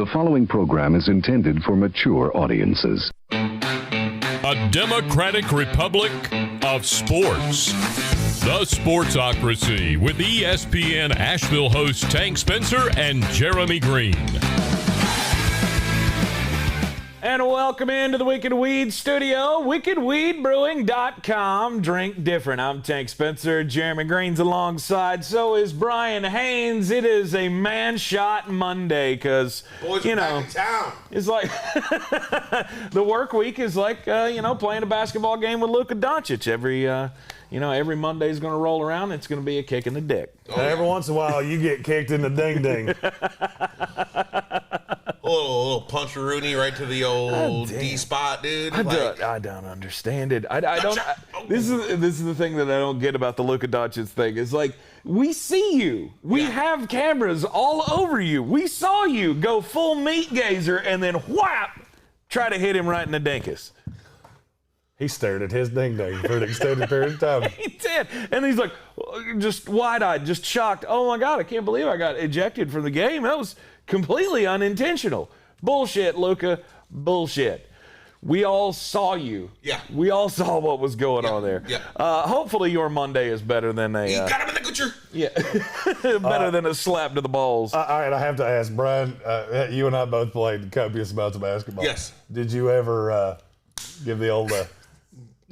The following program is intended for mature audiences. A democratic republic of sports. The Sportsocracy with ESPN Asheville hosts Tank Spencer and Jeremy Greene. And welcome into the Wicked Weed studio, wickedweedbrewing.com. Drink different. I'm Tank Spencer. Jeremy Greene's alongside. So is Brian Haynes. It is a man-shot Monday because, you know, back in town. It's like the work week is like, playing a basketball game with Luka Doncic. Every Monday is going to roll around. It's going to be a kick in the dick. Every once in a while, you get kicked in the ding-ding. A little punch-a-rooney right to the old D spot, dude. I don't understand it. This is the thing that I don't get about the Luka Doncic thing. It's like, we see you. We have cameras all over you. We saw you go full meat gazer and then whap, try to hit him right in the dinkus. He stared at his ding-ding for an extended period of time. He did. And he's like, just wide-eyed, just shocked. Oh, my God, I can't believe I got ejected from the game. That was completely unintentional. Bullshit, Luka. Bullshit. We all saw you. Yeah. We all saw what was going on there. Yeah. Hopefully your Monday is better than a... You got him in the Gucci. Yeah. Better than a slap to the balls. All right, I have to ask, Brian, you and I both played copious amounts of basketball. Yes. Did you ever give the old...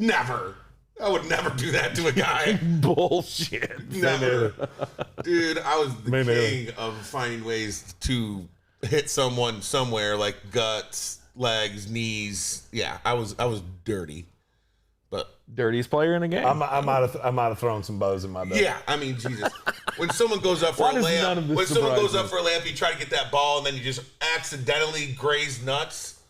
Never. I would never do that to a guy. Bullshit. Never. Dude, I was the king of finding ways to hit someone somewhere, like guts, legs, knees. Yeah, I was dirty. But dirtiest player in the game. I might have thrown some bows in my day. Yeah, I mean, Jesus. When someone goes up for a layup, you try to get that ball and then you just accidentally graze nuts.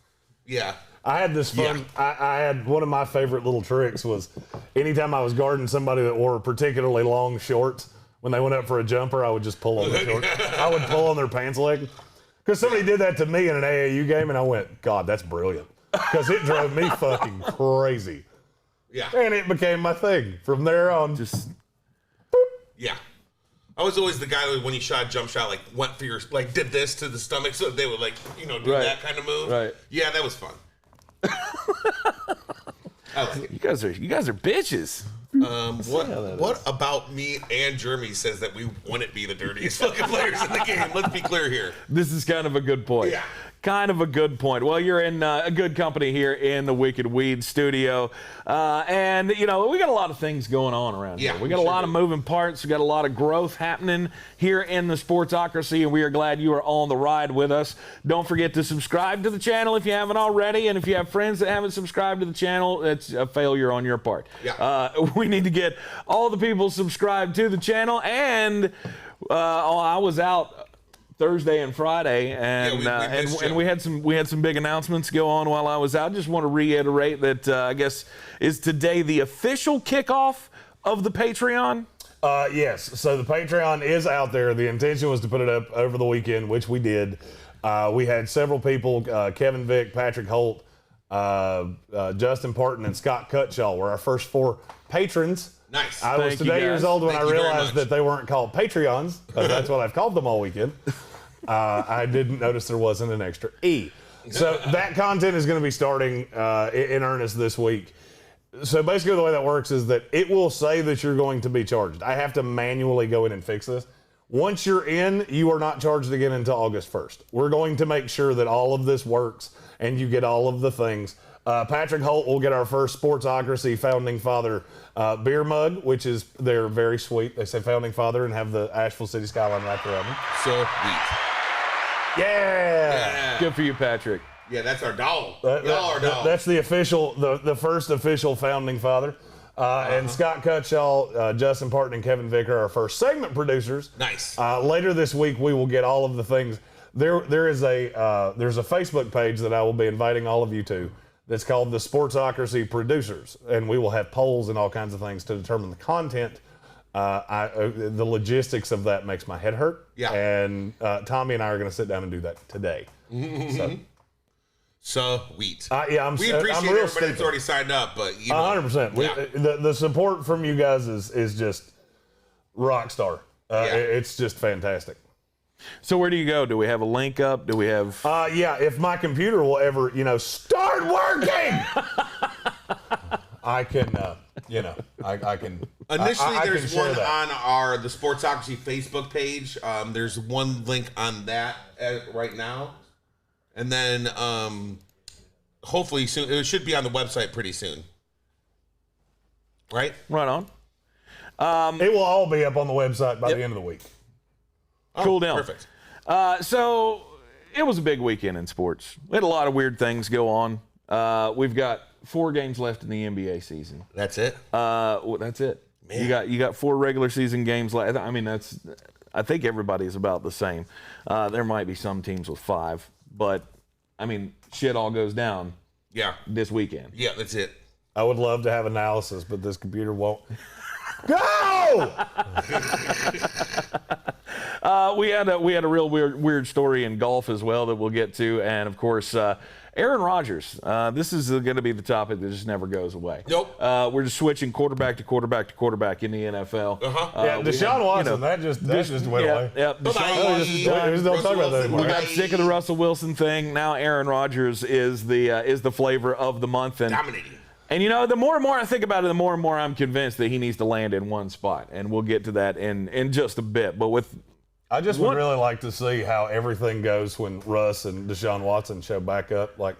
Yeah. I had this fun. Yeah. I had one of my favorite little tricks was anytime I was guarding somebody that wore particularly long shorts, when they went up for a jumper, I would just pull on their shorts. I would pull on their pants leg. Because somebody did that to me in an AAU game, and I went, God, that's brilliant. Because it drove me fucking crazy. Yeah. And it became my thing. From there on, just... Boop. Yeah. I was always the guy that when he shot a jump shot, went for your, did this to the stomach, so they would, do that kind of move. Right. Yeah, that was fun. You guys are bitches. What about me and Jeremy says that we wouldn't be the dirtiest fucking players in the game? Let's be clear here. This is kind of a good point. Yeah. Kind of a good point. Well, you're in a good company here in the Wicked Weed studio. And, we got a lot of things going on around here. We got a lot of moving parts. We got a lot of growth happening here in the Sportsocracy, and we are glad you are on the ride with us. Don't forget to subscribe to the channel if you haven't already, and if you have friends that haven't subscribed to the channel, it's a failure on your part. Yeah. We need to get all the people subscribed to the channel, and I was out Thursday and Friday, and we had some big announcements go on while I was out. Just want to reiterate that I guess is today the official kickoff of the Patreon. Yes. So the Patreon is out there. The intention was to put it up over the weekend, which we did. We had several people: Kevin Vick, Patrick Holt, Justin Parton, and Scott Cutshaw were our first 4 patrons. Nice. I was today years old when I realized that they weren't called Patreons, because that's what I've called them all weekend. I didn't notice there wasn't an extra E. So that content is going to be starting in earnest this week. So basically the way that works is that it will say that you're going to be charged. I have to manually go in and fix this. Once you're in, you are not charged again until August 1st. We're going to make sure that all of this works and you get all of the things. Patrick Holt will get our first Sportsocracy Founding Father beer mug, which they're very sweet. They say Founding Father and have the Asheville City skyline right around them. So sweet. Yeah. Good for you, Patrick. Yeah, that's our dog. Y'all are dog. That's the official, the first official Founding Father. And Scott Cutshaw, Justin Parton, and Kevin Vick are our first segment producers. Nice. Later this week, we will get all of the things. There's a Facebook page that I will be inviting all of you to. That's called the Sportsocracy Producers, and we will have polls and all kinds of things to determine the content. The logistics of that makes my head hurt. Yeah. And Tommy and I are going to sit down and do that today. Sweet. We appreciate everybody that's already signed up, but 100%. The support from you guys is just rock star. It's just fantastic. So where do you go? Do we have a link up? Do we have? Yeah, if my computer will ever, start working, I can, I can. Initially, I there's can one on the Sportsocracy Facebook page. There's one link on that right now, and then hopefully soon it should be on the website pretty soon. Right? Right on. It will all be up on the website by the end of the week. Cool down. Perfect. So it was a big weekend in sports. We had a lot of weird things go on. We've got 4 games left in the NBA season. That's it. That's it. Man. You got 4 regular season games left. I mean, I think everybody's about the same. There might be some teams with 5, but I mean, shit all goes down. Yeah. This weekend. Yeah, that's it. I would love to have analysis, but this computer won't. Go! We had a real weird story in golf as well that we'll get to, and of course, Aaron Rodgers. This is going to be the topic that just never goes away. Nope. We're just switching quarterback to quarterback to quarterback in the NFL. Yeah, Deshaun Watson. That just went away. Yeah, Don't talk about that anymore. We got sick of the Russell Wilson thing. Now Aaron Rodgers is the flavor of the month, and dominating. And the more and more I think about it, the more and more I'm convinced that he needs to land in one spot, and we'll get to that in just a bit. But I just would really like to see how everything goes when Russ and Deshaun Watson show back up. Like,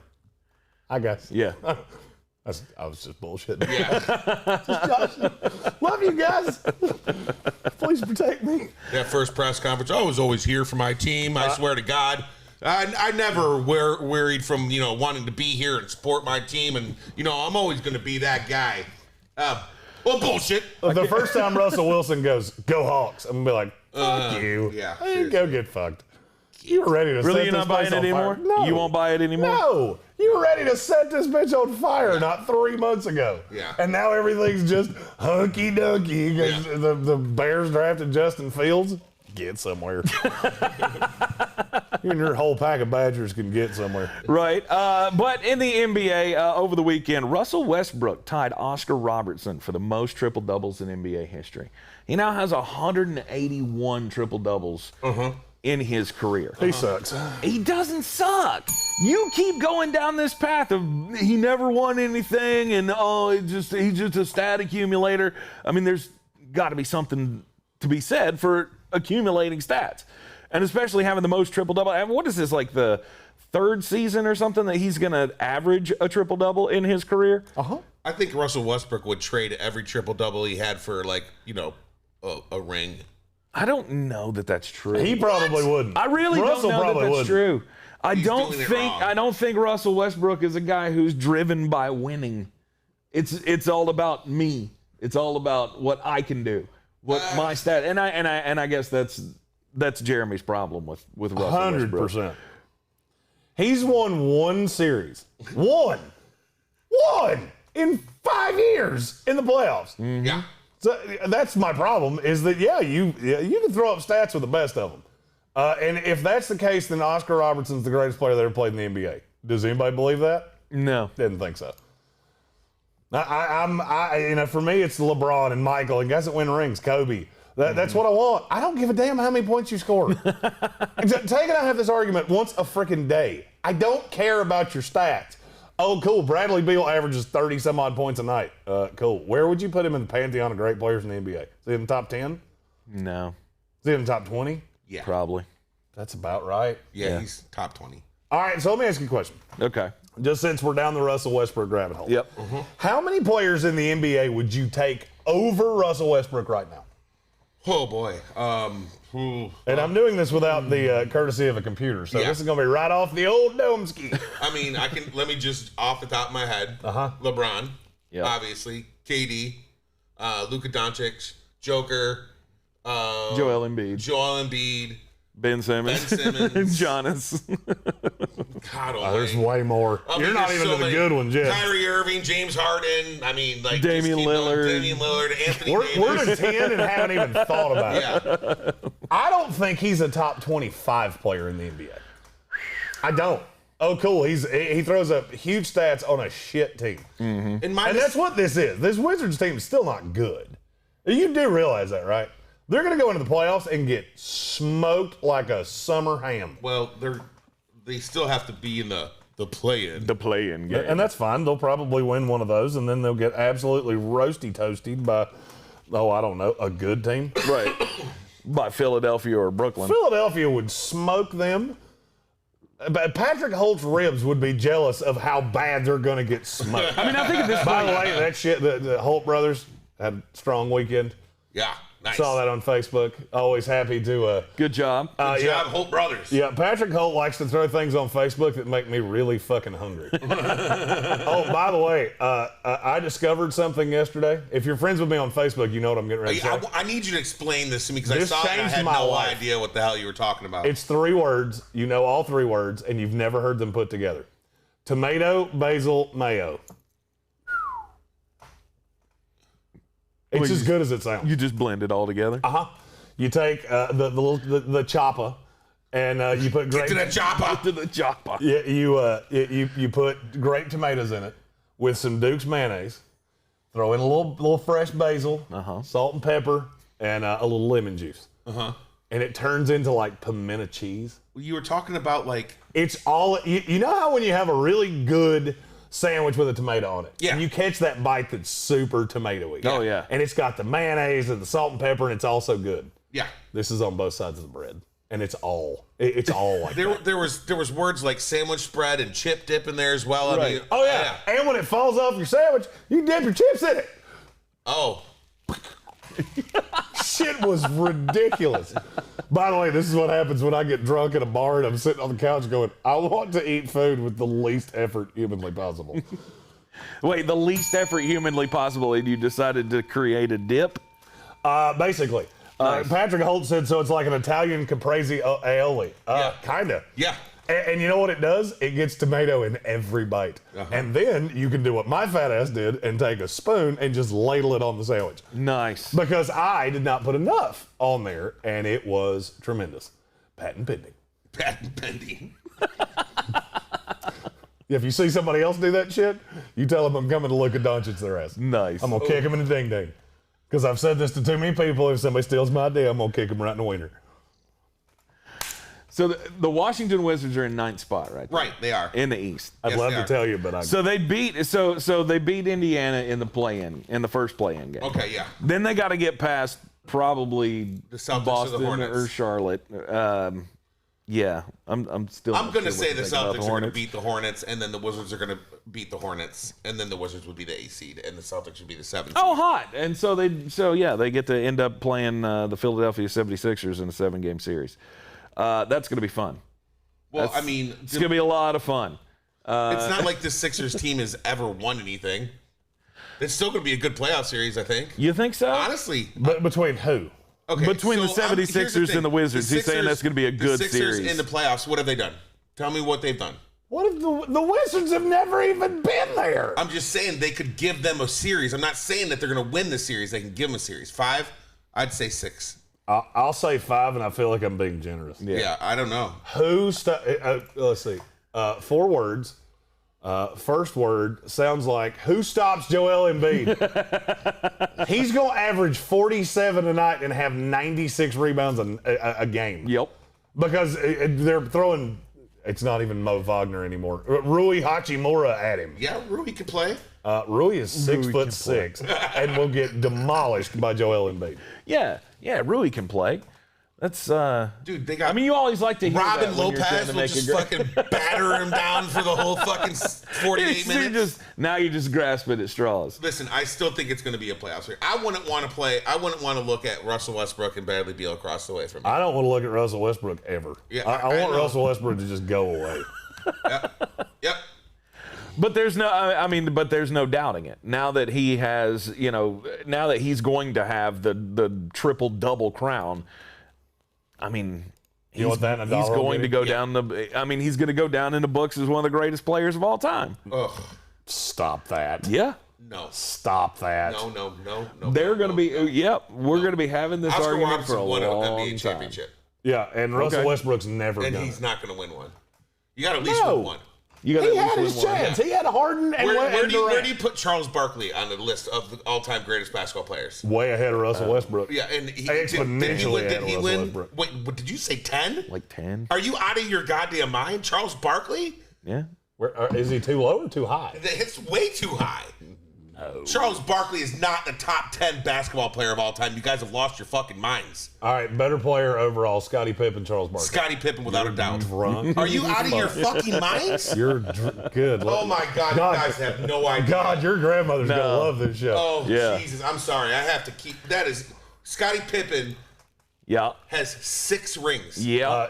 I guess. Yeah. I was just bullshitting. Yeah. Love you guys. Please protect me. That first press conference, I was always here for my team. I swear to God. I never worried from, wanting to be here and support my team. And, I'm always going to be that guy. Well, bullshit. The first time Russell Wilson goes, "Go Hawks," I'm going to be like, fuck you. Yeah. Hey, go get fucked. You were ready to really, set you're this not buying place it on anymore? fire. No. You won't buy it anymore? No. You were ready to set this bitch on fire not 3 months ago. Yeah. And now everything's just hunky-dunky because the Bears drafted Justin Fields. Get somewhere. You and your whole pack of Badgers can get somewhere. Right. But in the NBA over the weekend, Russell Westbrook tied Oscar Robertson for the most triple-doubles in NBA history. He now has 181 triple-doubles in his career. He sucks. He doesn't suck. You keep going down this path of he never won anything and he's just a stat accumulator. I mean, there's got to be something to be said for accumulating stats, and especially having the most triple-double. I mean, what is this, like the 3rd season or something that he's going to average a triple-double in his career? I think Russell Westbrook would trade every triple-double he had for, a ring. I don't know that that's true. He probably wouldn't. I really Russell don't know that that's wouldn't. true. I don't wrong. think Russell Westbrook is a guy who's driven by winning. It's all about me. It's all about what I can do, what my stat. And I guess that's Jeremy's problem with Russell Westbrook. 100%. He's won 1 series. One in 5 years in the playoffs. Mm-hmm. Yeah. So that's my problem, is that, you can throw up stats with the best of them. And if that's the case, then Oscar Robertson's the greatest player that ever played in the NBA. Does anybody believe that? No. Didn't think so. For me, it's LeBron and Michael and guys that win rings, Kobe. That's what I want. I don't give a damn how many points you score. Tank and I have this argument once a freaking day. I don't care about your stats. Oh, cool. Bradley Beal averages 30-some-odd points a night. Cool. Where would you put him in the pantheon of great players in the NBA? Is he in the top 10? No. Is he in the top 20? Yeah. Probably. That's about right. Yeah, he's top 20. All right, so let me ask you a question. Okay. Just since we're down the Russell Westbrook rabbit hole. Yep. How many players in the NBA would you take over Russell Westbrook right now? Oh, boy. And I'm doing this without the courtesy of a computer, so this is going to be right off the old dome ski. I mean, let me just, off the top of my head, LeBron, obviously, KD, Luka Doncic, Joker, Joel Embiid. Ben Simmons. Giannis. God almighty. There's way more. You're not even in the good one, Jim. Kyrie Irving, James Harden. I mean, Damian Lillard, Anthony We're Davis. to 10 and haven't even thought about it. I don't think he's a top 25 player in the NBA. I don't. Oh, cool. He throws up huge stats on a shit team. And that's what this is. This Wizards team is still not good. You do realize that, right? They're going to go into the playoffs and get smoked like a summer ham. Well, they still have to be in the play-in. The play-in game. And that's fine. They'll probably win one of those, and then they'll get absolutely roasty-toasted by, I don't know, a good team. Right. By Philadelphia or Brooklyn. Philadelphia would smoke them. But Patrick Holt's ribs would be jealous of how bad they're going to get smoked. I mean, I think at this By point, the way, that shit, the Holt brothers had a strong weekend. Yeah, nice. Saw that on Facebook. Always happy to. good job. Good job, Holt brothers. Yeah, Patrick Holt likes to throw things on Facebook that make me really fucking hungry. Oh, by the way, I discovered something yesterday. If you're friends with me on Facebook, you know what I'm getting ready to say. I need you to explain this to me because I This saw it and I changed had my no life. idea what the hell you were talking about. It's 3 words. You know all 3 words, and you've never heard them put together. Tomato, basil, mayo. It's as good as it sounds. You just blend it all together. You take the chopper, and you put grape. Get to the chopper. To the chopper. Yeah, you put grape tomatoes in it with some Duke's mayonnaise. Throw in a little fresh basil, salt and pepper, and a little lemon juice. And it turns into like pimento cheese. You were talking about like It's all you know how when you have a really good sandwich with a tomato on it. Yeah. And you catch that bite that's super tomatoey. Oh, yeah. And it's got the mayonnaise and the salt and pepper, and it's also good. yeah. This is on both sides of the bread, and it's all like that. There was words like sandwich spread and chip dip in there as well. I mean, Oh yeah. And when it falls off your sandwich, you dip your chips in it. Oh, Shit was ridiculous. By the way, this is what happens when I get drunk at a bar and I'm sitting on the couch going, I want to eat food with the least effort humanly possible. Wait, the least effort humanly possible, and you decided to create a dip? Basically. Patrick Holt said, so it's like an Italian caprese aioli. Yeah. Kinda. yeah. And you know what it does? It gets tomato in every bite. And then you can do what my fat ass did and take a spoon and just ladle it on the sandwich. Nice. Because I did not put enough on there, and it was tremendous. Patent pending. Patent pending. If you see somebody else do that shit, you tell them I'm coming to Luka Doncic their ass. Nice. I'm going to kick him in the ding-ding. Because I've said this to too many people. If somebody steals my idea, I'm going to kick him right in the wiener. So the Washington Wizards are in 9th spot, right? Right, they are. In the East. I'd Yes, love they to are. tell you, but I So they beat Indiana in the play-in, in the first play-in game. Okay, yeah. Then they got to get past probably The Celtics or the Boston Hornets. or Charlotte. Yeah, I'm still. I'm going to sure say what the to think about Celtics are going to Hornets. beat the Hornets, and then the Wizards are going to beat the Hornets, and then the Wizards would be the 8th seed, and the Celtics would be the 7th seed. Oh, hot! And so they get to end up playing the Philadelphia 76ers in a 7-game series. That's going to be fun. Well, I mean, It's going to be a lot of fun. it's not like the Sixers team has ever won anything. It's still going to be a good playoff series, I think. You think so? Honestly. But between who? Okay, Between the so, 76ers here's the thing. and the Wizards, he's saying that's gonna be a good the Sixers series. in the playoffs, what have they done? Tell me what they've done. What if the Wizards have never even been there? I'm just saying they could give them a series. I'm not saying that they're going to win the series. They can give them a series. 5? I'd say 6. I'll say 5, and I feel like I'm being generous. Yeah, I don't know. Let's see. 4 words. First word sounds like, who stops Joel Embiid? He's going to average 47 tonight and have 96 rebounds a game. Yep. Because they're throwing, it's not even Mo Wagner anymore. Rui Hachimura at him. Yeah, Rui could play. Rui is 6'6" and will get demolished by Joel Embiid. Yeah, Rui can play. That's Dude, they got. I mean, you always like to hear Robin that when you're trying Lopez to will make just a fucking batter him down for the whole fucking 48 minutes. Now you're just grasping at straws. Listen, I still think it's going to be a playoff series. I wouldn't want to look at Russell Westbrook and Bradley Beal across the way from me. I don't want to look at Russell Westbrook ever. Yeah, I I want know. Russell Westbrook to just go away. Yep. But there's no doubting it. Now that he has, now that he's going to have the triple double crown. I mean, You want that in a he's dollar going to bill? go down he's going to go down in the books as one of the greatest players of all time. Ugh. Stop that. Yeah. No. Stop that. No. They're going to be, we're going to be having this Oscar argument for Robertson a won an long NBA time. championship, Yeah, and Russell Okay. Westbrook's never and done he's it. not going to win one. You got to at least No. win one. You got he had his chance. He had Harden and where do Durant. you put Charles Barkley on the list of the all-time greatest basketball players? Way ahead of Russell Westbrook. Yeah, and he exponentially ahead of Russell Westbrook. Wait, what did you say? 10? Like 10. Are you out of your goddamn mind, Charles Barkley? Yeah. Is he too low or too high? It's way too high. No. Charles Barkley is not the top 10 basketball player of all time. You guys have lost your fucking minds. All right, better player overall, Scottie Pippen, Charles Barkley. Scottie Pippen, without a doubt. Drunk. Are you out of your fucking minds? You're good. Oh my God, you guys have no idea. God, your grandmother's gonna love this show. Oh yeah. Jesus, I'm sorry. I have to keep. That is Scottie Pippen. Yeah. Has 6 rings. Yeah.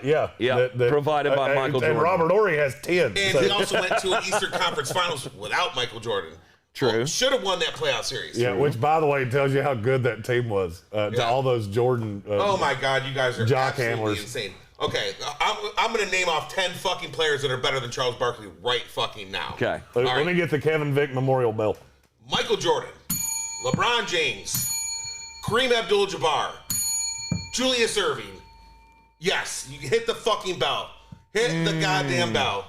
Provided by Michael Jordan. And Robert Horry has 10. And he also went to an Eastern Conference Finals without Michael Jordan. True. Should have won that playoff series. Yeah, which, by the way, tells you how good that team was. To all those Jordan. Oh, my God. You guys are jock absolutely handlers. insane. Okay. I'm going to name off 10 fucking players that are better than Charles Barkley right fucking now. Okay. Let me get the Kevin Vick Memorial Bell. Michael Jordan. LeBron James. Kareem Abdul-Jabbar. Julius Erving. Yes. You hit the fucking bell. Hit the goddamn bell.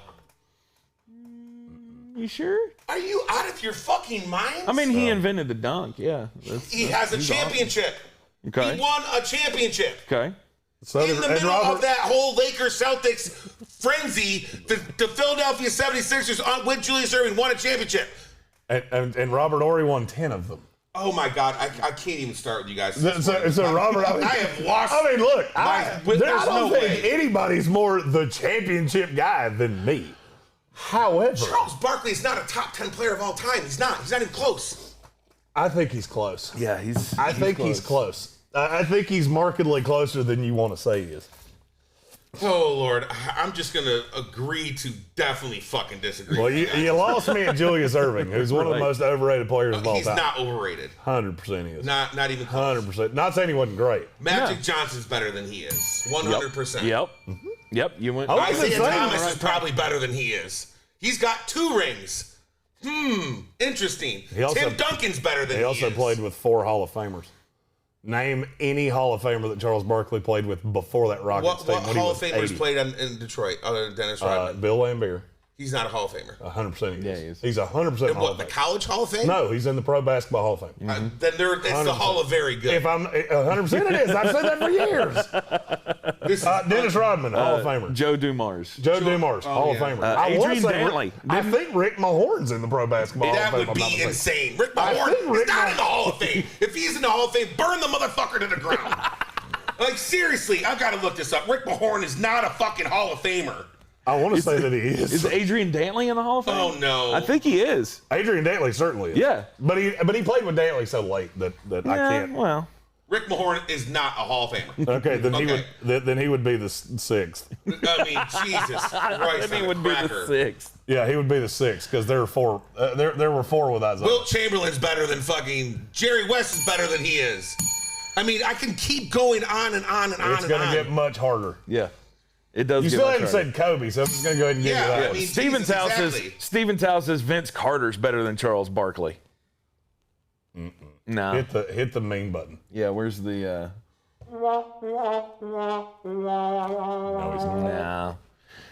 You sure? Are you out of your fucking mind? I mean, he invented the dunk. Yeah. He has a championship. Awesome. Okay. He won a championship. Okay. So in the middle of that whole Lakers-Celtics frenzy, the Philadelphia 76ers with Julius Erving won a championship. And Robert Horry won 10 of them. Oh, my God. I can't even start with you guys. So Robert, I have lost. I mean, look, I there's don't no think way. anybody's more the championship guy than me. However, Charles Barkley is not a top 10 player of all time. He's not. He's not even close. I think he's close. Yeah, I think he's close. I think he's markedly closer than you want to say he is. Oh, Lord. I'm just going to agree to definitely fucking disagree. Well, you lost me at Julius Erving, who's one of the most overrated players of all time. He's not overrated. 100% he is. Not even close. 100%. Not saying he wasn't great. Magic Johnson's better than he is. 100%. Yep. Yep. You went. Isaiah Thomas is probably better than he is. He's got 2 rings. Interesting. Tim Duncan's better than he is. He also played with 4 Hall of Famers. Name any Hall of Famer that Charles Barkley played with before that Rockets team. What Hall of Famers played in Detroit other than Dennis Rodman? Bill Laimbeer. He's not a Hall of Famer. 100% he is. he is. He's 100% Hall of Fame. The College Hall of Fame? No, he's in the Pro Basketball Hall of Fame. Then it's the Hall of Very Good. If I'm 100% it is. I've said that for years. Dennis Rodman, Hall of Famer. Joe Dumars. Joe Dumars, Hall of Famer. Adrian Dantley. I think Rick Mahorn's in the Pro Basketball Hall of Fame. That would be insane. Rick Mahorn is not in the Hall of Fame. If he's in the Hall of Fame, burn the motherfucker to the ground. Like, seriously, I've got to look this up. Rick Mahorn is not a fucking Hall of Famer. I want to say that he is. Is Adrian Dantley in the Hall of Fame? Oh, no. I think he is. Adrian Dantley certainly is. Yeah. But he played with Dantley so late that I can't. Well. Rick Mahorn is not a Hall of Famer. Okay, then he would be the 6th. I mean, Jesus Christ. He would be the 6th. Yeah, he would be the 6th because there were 4. There were 4 with Isaiah. Wilt Chamberlain's better than fucking Jerry West is better than he is. I mean, I can keep going on and on and on. It's going to get much harder. Yeah. It does. You still haven't said Kobe, so I'm just going to go ahead and give you that. I mean, Steven Tao says Vince Carter's better than Charles Barkley. No. Hit the main button. Yeah, where's the No, he's not.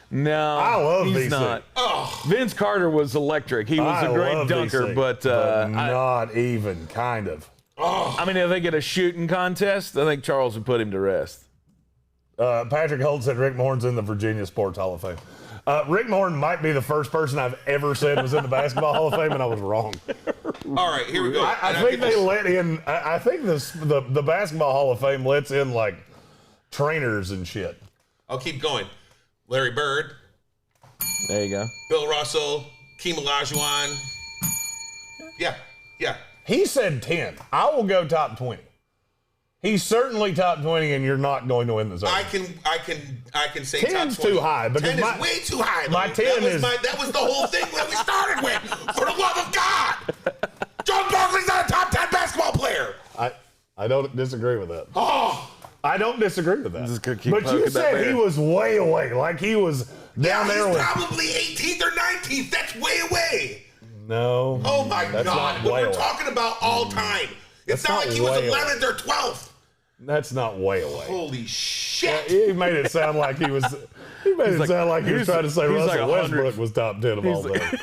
No. I love he's VC. Not. Oh. Vince Carter was electric. He was a great dunker, VC, but not even kind of. I mean, if they get a shooting contest, I think Charles would put him to rest. Patrick Holt said Rick Mahorn's in the Virginia Sports Hall of Fame. Rick Mahorn might be the first person I've ever said was in the Basketball Hall of Fame, and I was wrong. All right, here we go. I think they let in. I think the Basketball Hall of Fame lets in like trainers and shit. I'll keep going. Larry Bird. There you go. Bill Russell. Keem Olajuwon. Yeah. He said 10. I will go top 20. He's certainly top 20, and you're not going to win the zone. I can say 10's top 20. too high. 10 is way too high. My 10 that was the whole thing that we started with. For the love of God, John Barkley's not a top 10 basketball player. I don't disagree with that. Oh, I don't disagree with that. Just gonna keep but you said he was way away, like he was down there. He's probably 18th or 19th. That's way away. No. Oh my God! But we're away. talking about all time. It's not like he was 11th or 12th. That's not way away. Holy shit! He made it sound like he was. He made it sound like he was trying to say Russell Westbrook was top 10 of all time.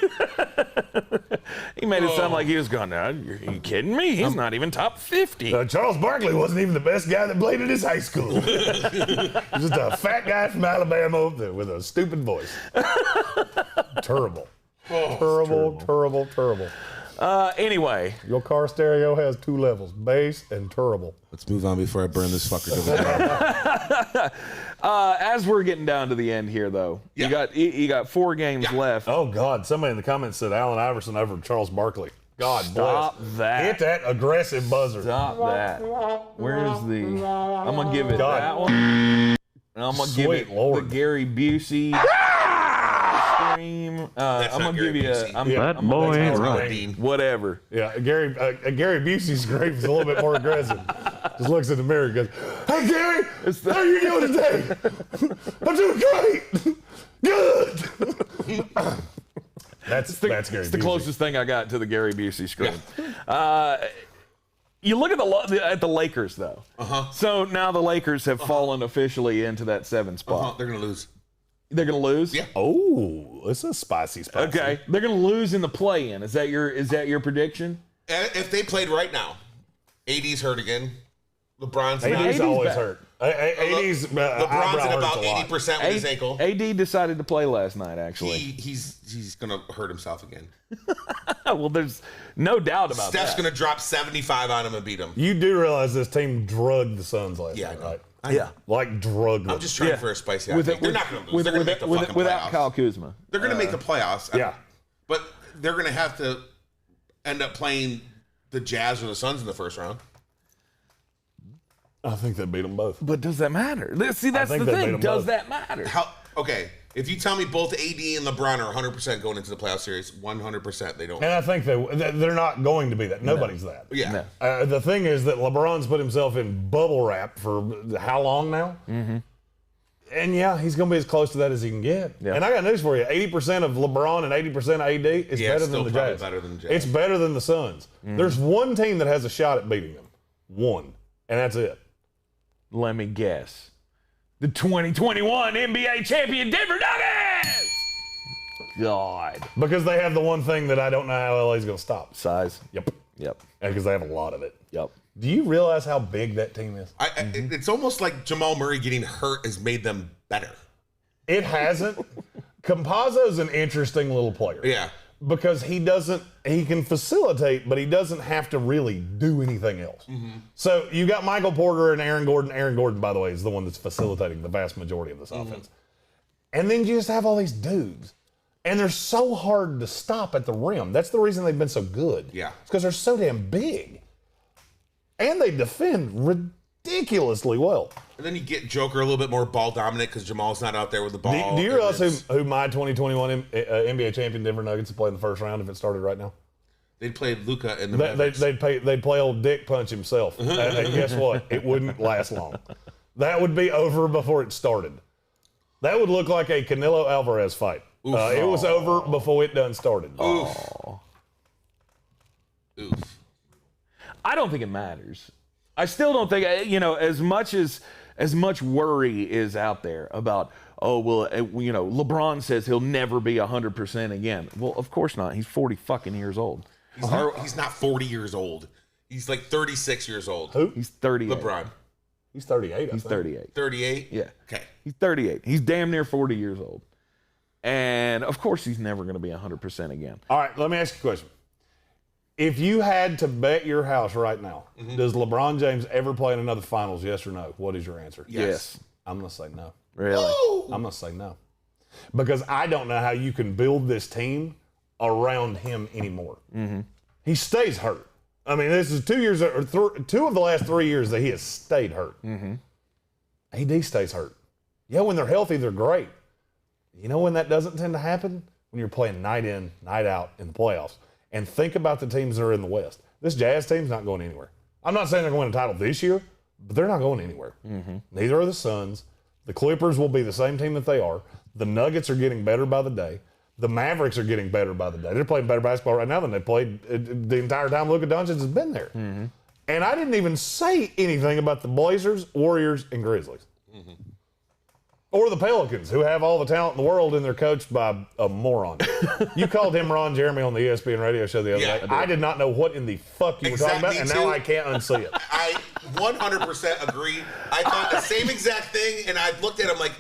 He made it sound like he was going, no, are you kidding me? He's not even top 50. Charles Barkley wasn't even the best guy that played in his high school. He's just a fat guy from Alabama with a stupid voice. Terrible. Terrible. Anyway. Your car stereo has 2 levels, bass and terrible. Let's move on before I burn this fucker to the ground. As we're getting down to the end here, though, you got 4 games left. Oh, God. Somebody in the comments said Allen Iverson over Charles Barkley. God Stop bless. that. Hit that aggressive buzzer. Stop that. Where is the... I'm going to give it that one. And I'm going to give it the Gary Busey stream. I'm going to give you a... That boy ain't right. Whatever. Yeah, Gary Busey's scrape is a little bit more aggressive. Just looks in the mirror and goes, "Hey, Gary, how are you doing today?" "I'm doing great. Good." That's Gary Busey. It's the closest thing I got to the Gary Busey screen. You look at the Lakers, though. So now the Lakers have fallen officially into that 7 spot. They're going to lose. They're going to lose? Yeah. Oh, this is spicy. Okay. They're going to lose in the play-in. Is that your prediction? If they played right now, AD's hurt again. LeBron's always hurt. AD's LeBron's at about 80% with his ankle. AD decided to play last night, actually. He's going to hurt himself again. Well, there's no doubt about that. Steph's going to drop 75 on him and beat him. You do realize this team drugged the Suns last night, right? Yeah. Like drugged them. I'm just trying for a spicy hot take. They're not going to lose. They're going to make the fucking without playoffs. Kyle Kuzma. They're going to make the playoffs. Yeah. But they're going to have to end up playing the Jazz or the Suns in the first round. I think they beat them both. But does that matter? See, that's the thing. Does that matter? Okay, if you tell me both AD and LeBron are 100% going into the playoff series, 100% they don't. And I think they're not going to be that. Nobody's that. Yeah. No. The thing is that LeBron's put himself in bubble wrap for how long now? Mm-hmm. And yeah, he's going to be as close to that as he can get. Yeah. And I got news for you: 80% of LeBron and 80% AD is better than the Jazz. Better than the Jazz. It's better than the Suns. Mm-hmm. There's one team that has a shot at beating them. One, and that's it. Let me guess. The 2021 NBA champion Denver Nuggets! God. Because they have the one thing that I don't know how LA's going to stop. Size. Yep. Because they have a lot of it. Yep. Do you realize how big that team is? It's almost like Jamal Murray getting hurt has made them better. It hasn't. Campazzo's an interesting little player. Yeah. Because he can facilitate, but he doesn't have to really do anything else. Mm-hmm. So you got Michael Porter and Aaron Gordon. Aaron Gordon, by the way, is the one that's facilitating the vast majority of this offense. And then you just have all these dudes. And they're so hard to stop at the rim. That's the reason they've been so good. Yeah. It's because they're so damn big. And they defend ridiculously well. And then you get Joker a little bit more ball dominant because Jamal's not out there with the ball. Do you realize who my 2021 NBA champion Denver Nuggets would play in the first round if it started right now? They'd play Luka in the Mavericks. They'd play old Dick Punch himself. And guess what? It wouldn't last long. That would be over before it started. That would look like a Canelo Alvarez fight. It was over before it done started. Oof. I don't think it matters. I still don't think, as much worry is out there about, LeBron says he'll never be 100% again. Well, of course not. He's 40 fucking years old. He's not 40 years old. He's like 36 years old. Who? He's 38. LeBron. He's 38. He's 38. 38? Yeah. Okay. He's 38. He's damn near 40 years old. And, of course, he's never going to be 100% again. All right, let me ask you a question. If you had to bet your house right now, does LeBron James ever play in another finals, yes or no? What is your answer? Yes. I'm going to say no. Really? I'm going to say no. Because I don't know how you can build this team around him anymore. Mm-hmm. He stays hurt. I mean, this is 2 years, or 2 of the last 3 years that he has stayed hurt. Mm-hmm. AD stays hurt. Yeah, when they're healthy, they're great. You know when that doesn't tend to happen? When you're playing night in, night out in the playoffs. And think about the teams that are in the West. This Jazz team's not going anywhere. I'm not saying they're going to win a title this year, but they're not going anywhere. Mm-hmm. Neither are the Suns. The Clippers will be the same team that they are. The Nuggets are getting better by the day. The Mavericks are getting better by the day. They're playing better basketball right now than they played the entire time Luka Doncic has been there. Mm-hmm. And I didn't even say anything about the Blazers, Warriors, and Grizzlies. Mm-hmm. Or the Pelicans, who have all the talent in the world and they're coached by a moron. You called him Ron Jeremy on the ESPN radio show the other day. I did not know what in the fuck you were talking about, and now I can't unsee it. I 100% agree. I thought the same exact thing, and I looked at him like,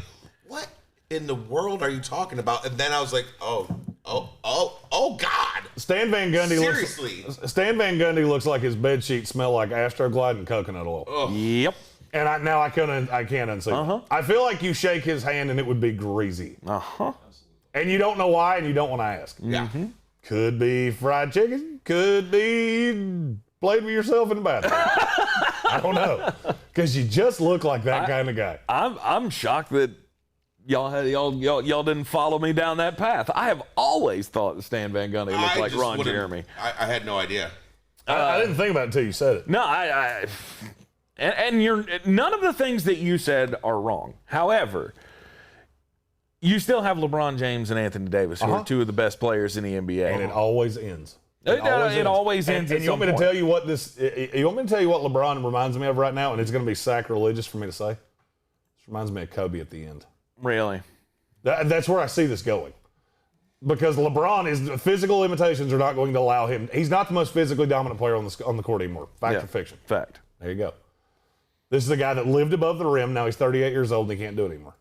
what in the world are you talking about? And then I was like, oh, God. Stan Van Gundy Seriously. Stan Van Gundy looks like his bed sheets smell like Astroglide and coconut oil. Oh. Yep. And I can't unsee it. I feel like you shake his hand and it would be greasy. And you don't know why, and you don't want to ask. Yeah. Mm-hmm. Could be fried chicken. Could be played with yourself in the bathroom. I don't know, because you just look like that kind of guy. I'm shocked that y'all didn't follow me down that path. I have always thought that Stan Van Gundy looked like Ron Jeremy. I had no idea. I didn't think about it until you said it. No, and you're none of the things that you said are wrong. However, you still have LeBron James and Anthony Davis, who are two of the best players in the NBA, and it always ends. It always ends. And you want me to tell you what You want me to tell you what LeBron reminds me of right now, and it's going to be sacrilegious for me to say. This reminds me of Kobe at the end. Really? That's where I see this going. Because LeBron physical limitations are not going to allow him. He's not the most physically dominant player on the court anymore. Fact or fiction? Fact. There you go. This is a guy that lived above the rim. Now he's 38 years old and he can't do it anymore.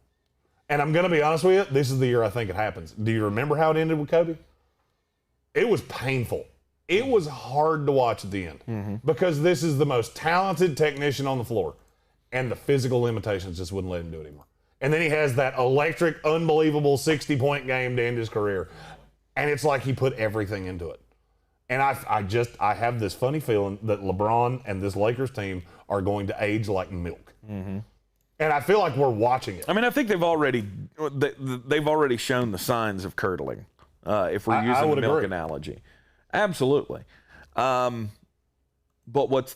And I'm going to be honest with you, this is the year I think it happens. Do you remember how it ended with Kobe? It was painful. It was hard to watch at the end because this is the most talented technician on the floor, and the physical limitations just wouldn't let him do it anymore. And then he has that electric, unbelievable 60-point game to end his career, and it's like he put everything into it. And I have this funny feeling that LeBron and this Lakers team are going to age like milk. Mm-hmm. And I feel like we're watching it. I mean, I think they've already shown the signs of curdling, if we're using the milk analogy. Absolutely. But what's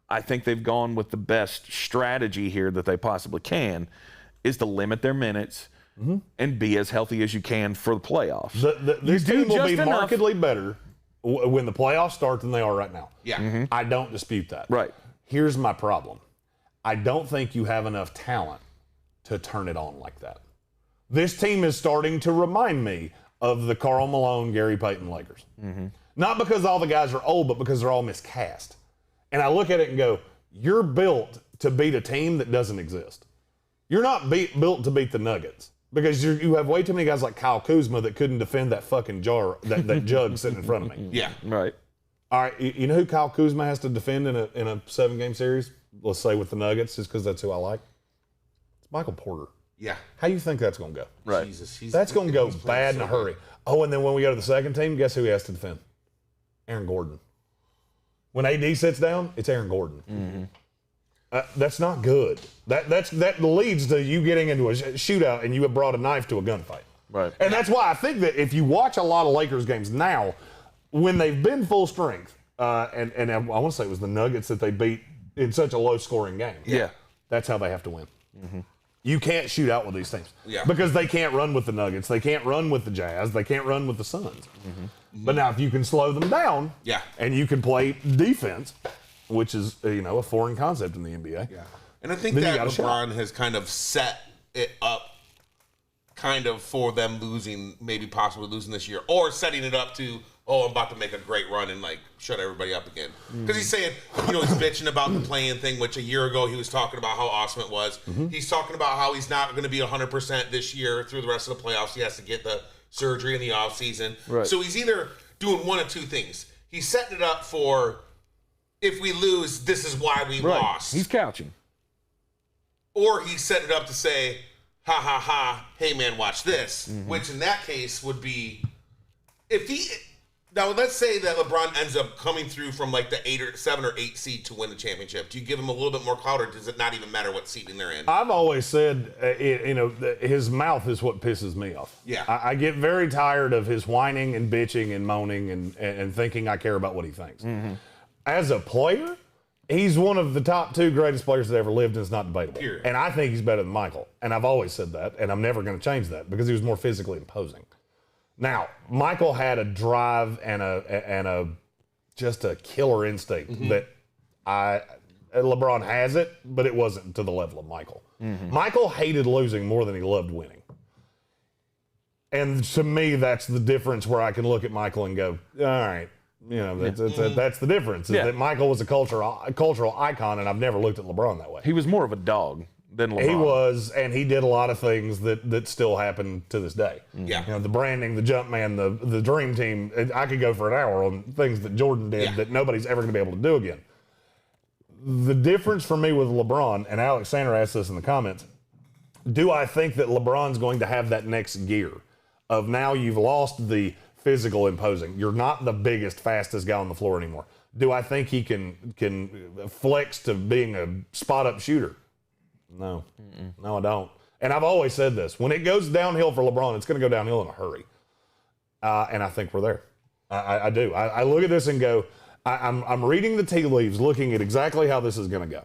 I think they've gone with the best strategy here that they possibly can is to limit their minutes and be as healthy as you can for the playoffs. This team will be markedly better when the playoffs start than they are right now. Yeah. Mm-hmm. I don't dispute that. Right. Here's my problem. I don't think you have enough talent to turn it on like that. This team is starting to remind me of the Karl Malone, Gary Payton Lakers. Mm-hmm. Not because all the guys are old, but because they're all miscast. And I look at it and go, you're built to beat a team that doesn't exist. You're not built to beat the Nuggets because you have way too many guys like Kyle Kuzma that couldn't defend that fucking jar, that jug sitting in front of me. Yeah. Right. All right, you know who Kyle Kuzma has to defend in a 7-game series? Let's say with the Nuggets, just because that's who I like. It's Michael Porter. Yeah. How do you think that's going to go? Right. Jesus, that's going to go bad in a hurry. Oh, and then when we go to the second team, guess who he has to defend? Aaron Gordon. When AD sits down, it's Aaron Gordon. Mm-hmm. That's not good. That leads to you getting into a shootout and you have brought a knife to a gunfight. Right. And that's why I think that if you watch a lot of Lakers games now, when they've been full strength, and I want to say it was the Nuggets that they beat in such a low-scoring game. Yeah. That's how they have to win. Mm-hmm. You can't shoot out with these teams. Yeah. Because they can't run with the Nuggets. They can't run with the Jazz. They can't run with the Suns. Mm-hmm. But now if you can slow them down and you can play defense, which is a foreign concept in the NBA. Yeah. And I think that LeBron has kind of set it up kind of for them possibly losing this year, or setting it up to, I'm about to make a great run and shut everybody up again. Because he's saying, he's bitching about the playing thing, which a year ago he was talking about how awesome it was. Mm-hmm. He's talking about how he's not going to be 100% this year through the rest of the playoffs. He has to get the surgery in the offseason. Right. So he's either doing one of two things. He's setting it up for, if we lose, this is why we lost. He's couching. Or he set it up to say, ha, ha, ha, hey, man, watch this. Mm-hmm. Which in that case would be, now let's say that LeBron ends up coming through from the 7 or 8 seed to win the championship. Do you give him a little bit more clout, or does it not even matter what seeding they're in? I've always said, his mouth is what pisses me off. Yeah. I get very tired of his whining and bitching and moaning and thinking I care about what he thinks. Mm-hmm. As a player, he's one of the top 2 greatest players that ever lived, and it's not debatable. Period. And I think he's better than Michael. And I've always said that, and I'm never going to change that because he was more physically imposing. Now, Michael had a drive and a just a killer instinct that LeBron has it, but it wasn't to the level of Michael. Michael hated losing more than he loved winning. And to me, that's the difference where I can look at Michael and go, all right, that's the difference. Is that Michael was a cultural icon, and I've never looked at LeBron that way. He was more of a dog than LeBron. He was, and he did a lot of things that still happen to this day. Yeah. The branding, the jump man, the dream team. I could go for an hour on things that Jordan did that nobody's ever going to be able to do again. The difference for me with LeBron, and Alexander asked this in the comments, do I think that LeBron's going to have that next gear of now you've lost the physical imposing. You're not the biggest, fastest guy on the floor anymore. Do I think he can flex to being a spot-up shooter? No. No, I don't. And I've always said this. When it goes downhill for LeBron, it's going to go downhill in a hurry. And I think we're there. I do. I look at this and go, I'm reading the tea leaves, looking at exactly how this is going to go.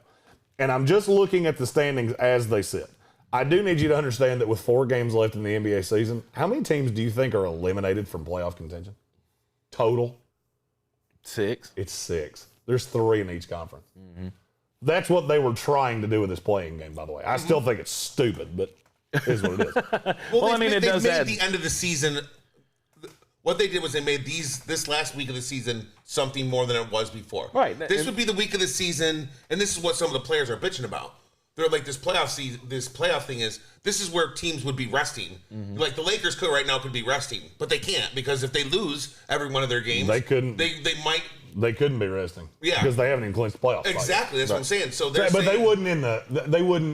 And I'm just looking at the standings as they sit. I do need you to understand that with 4 games left in the NBA season, how many teams do you think are eliminated from playoff contention? Total? 6. It's 6. There's 3 in each conference. That's what they were trying to do with this playing game, by the way. I still think it's stupid, but it is what it is. Well, I mean, it does made the end of the season. What they did was they made this last week of the season something more than it was before. Right. This would be the week of the season, and this is what some of the players are bitching about. They're like, this playoff thing is, this is where teams would be resting. Like the Lakers right now could be resting, but they can't, because if they lose every one of their games, they couldn't. They couldn't be resting. Yeah, because they haven't even clinched the playoffs. Exactly, that's what I'm saying. So but they wouldn't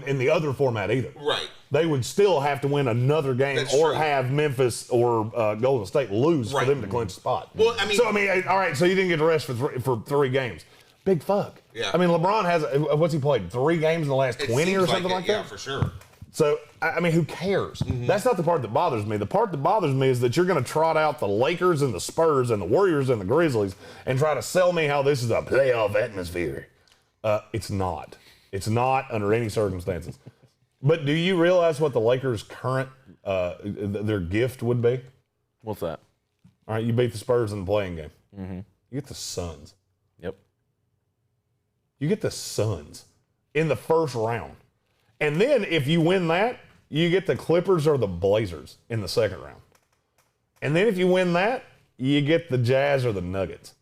in the other format either. Right. They would still have to win another game have Memphis or Golden State lose for them to clinch the spot. Well, I mean, all right. So you didn't get to rest for 3 games. Big fuck. Yeah. I mean, LeBron has, what's he played? 3 games in the last 20 or something like that? Yeah, for sure. So, I mean, who cares? That's not the part that bothers me. The part that bothers me is that you're going to trot out the Lakers and the Spurs and the Warriors and the Grizzlies and try to sell me how this is a playoff atmosphere. It's not. It's not under any circumstances. But do you realize what the Lakers' current, their gift would be? What's that? All right, you beat the Spurs in the playing game. You get the Suns. Yep. You get the Suns in the first round. And then if you win that, you get the Clippers or the Blazers in the second round. And then if you win that, you get the Jazz or the Nuggets.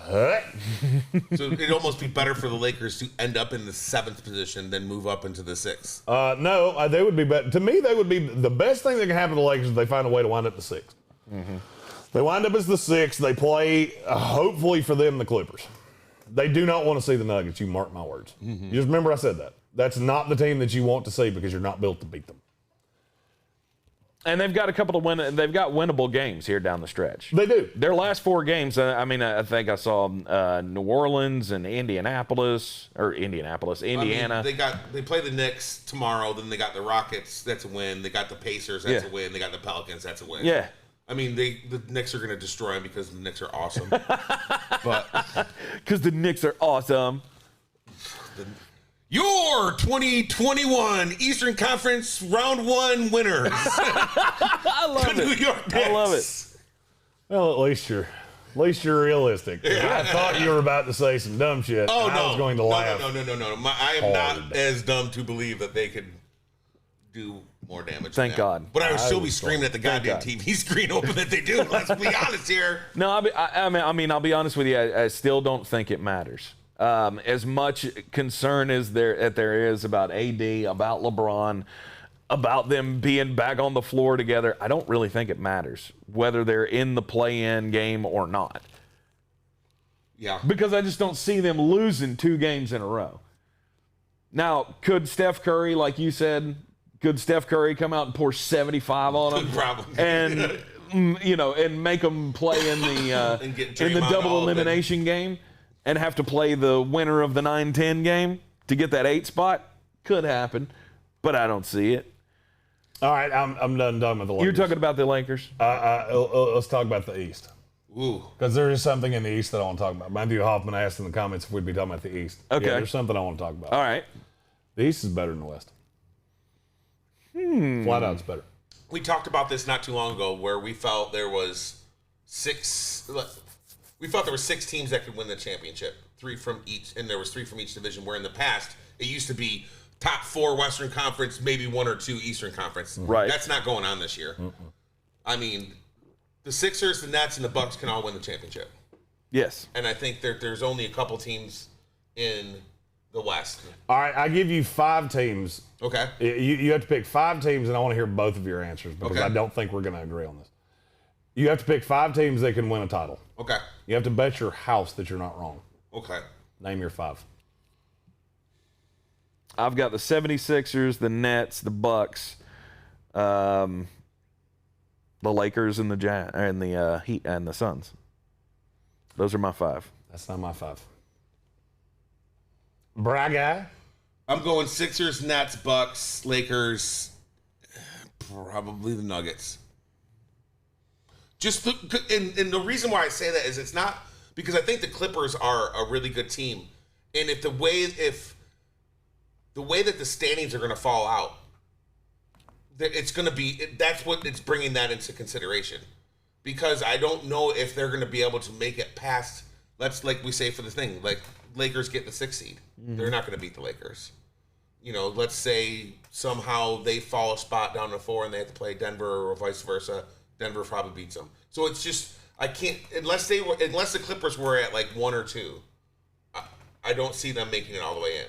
So it'd almost be better for the Lakers to end up in the 7th position than move up into the 6th. No, they would be better. To me, they would be the best thing that can happen to the Lakers if they find a way to wind up the 6th. They wind up as the 6th. They play, hopefully for them, the Clippers. They do not want to see the Nuggets. You mark my words. You just remember I said that. That's not the team that you want to see because you're not built to beat them. And they've got a couple of they've got winnable games here down the stretch. They do. Their last 4 games, I think I saw New Orleans and Indiana. I mean, they play the Knicks tomorrow, then they got the Rockets, that's a win. They got the Pacers, that's a win. They got the Pelicans, that's a win. Yeah. I mean, the Knicks are going to destroy them because the Knicks are awesome. Because the Knicks are awesome. Your 2021 Eastern Conference Round 1 winners. I love it. New York Knicks. I love it. Well, at least you're realistic. I thought you were about to say some dumb shit. Oh, I was going to laugh. No. I am not as dumb to believe that they could do more damage. Thank God. But I would still be screaming at the goddamn TV screen hoping that they do. Let's be honest here. No, I mean, I'll be honest with you. I still don't think it matters. As much concern as there is about AD, about LeBron, about them being back on the floor together, I don't really think it matters whether they're in the play-in game or not. Yeah. Because I just don't see them losing 2 games in a row. Now, could Steph Curry, like you said, come out and pour 75 on them? Probably. And, and make them play in the double elimination game? And have to play the winner of the 9-10 game to get that 8 spot? Could happen, but I don't see it. All right, I'm done with the Lakers. You're talking about the Lakers? Let's talk about the East. Ooh. Because there is something in the East that I want to talk about. Matthew Hoffman asked in the comments if we'd be talking about the East. Okay. Yeah, there's something I want to talk about. All right. The East is better than the West. Flat out, it's better. We talked about this not too long ago where we felt there was we thought there were 6 teams that could win the championship, 3 from each, and there was 3 from each division. Where in the past it used to be top 4 Western Conference, maybe 1 or 2 Eastern Conference. Right. That's not going on this year. I mean, the Sixers, the Nets, and the Bucks can all win the championship. Yes. And I think there's only a couple teams in the West. All right, I give you 5 teams. Okay. You have to pick 5 teams, and I want to hear both of your answers because I don't think we're going to agree on this. You have to pick 5 teams that can win a title. Okay. You have to bet your house that you're not wrong. Okay. Name your 5. I've got the 76ers, the Nets, the Bucks, the Lakers, and the Jazz, and the Heat and the Suns. Those are my 5. That's not my 5. Braga. I'm going Sixers, Nets, Bucks, Lakers, probably the Nuggets. Just and the reason why I say that is it's not because I think the Clippers are a really good team, and if the way that the standings are going to fall out, it's going to be that's what it's bringing that into consideration, because I don't know if they're going to be able to make it past. Let's like we say for the thing like Lakers get the 6th seed, they're not going to beat the Lakers. You know, let's say somehow they fall a spot down to 4 and they have to play Denver or vice versa. Denver probably beats them. So it's just I can't unless the Clippers were at like 1 or 2. I don't see them making it all the way in.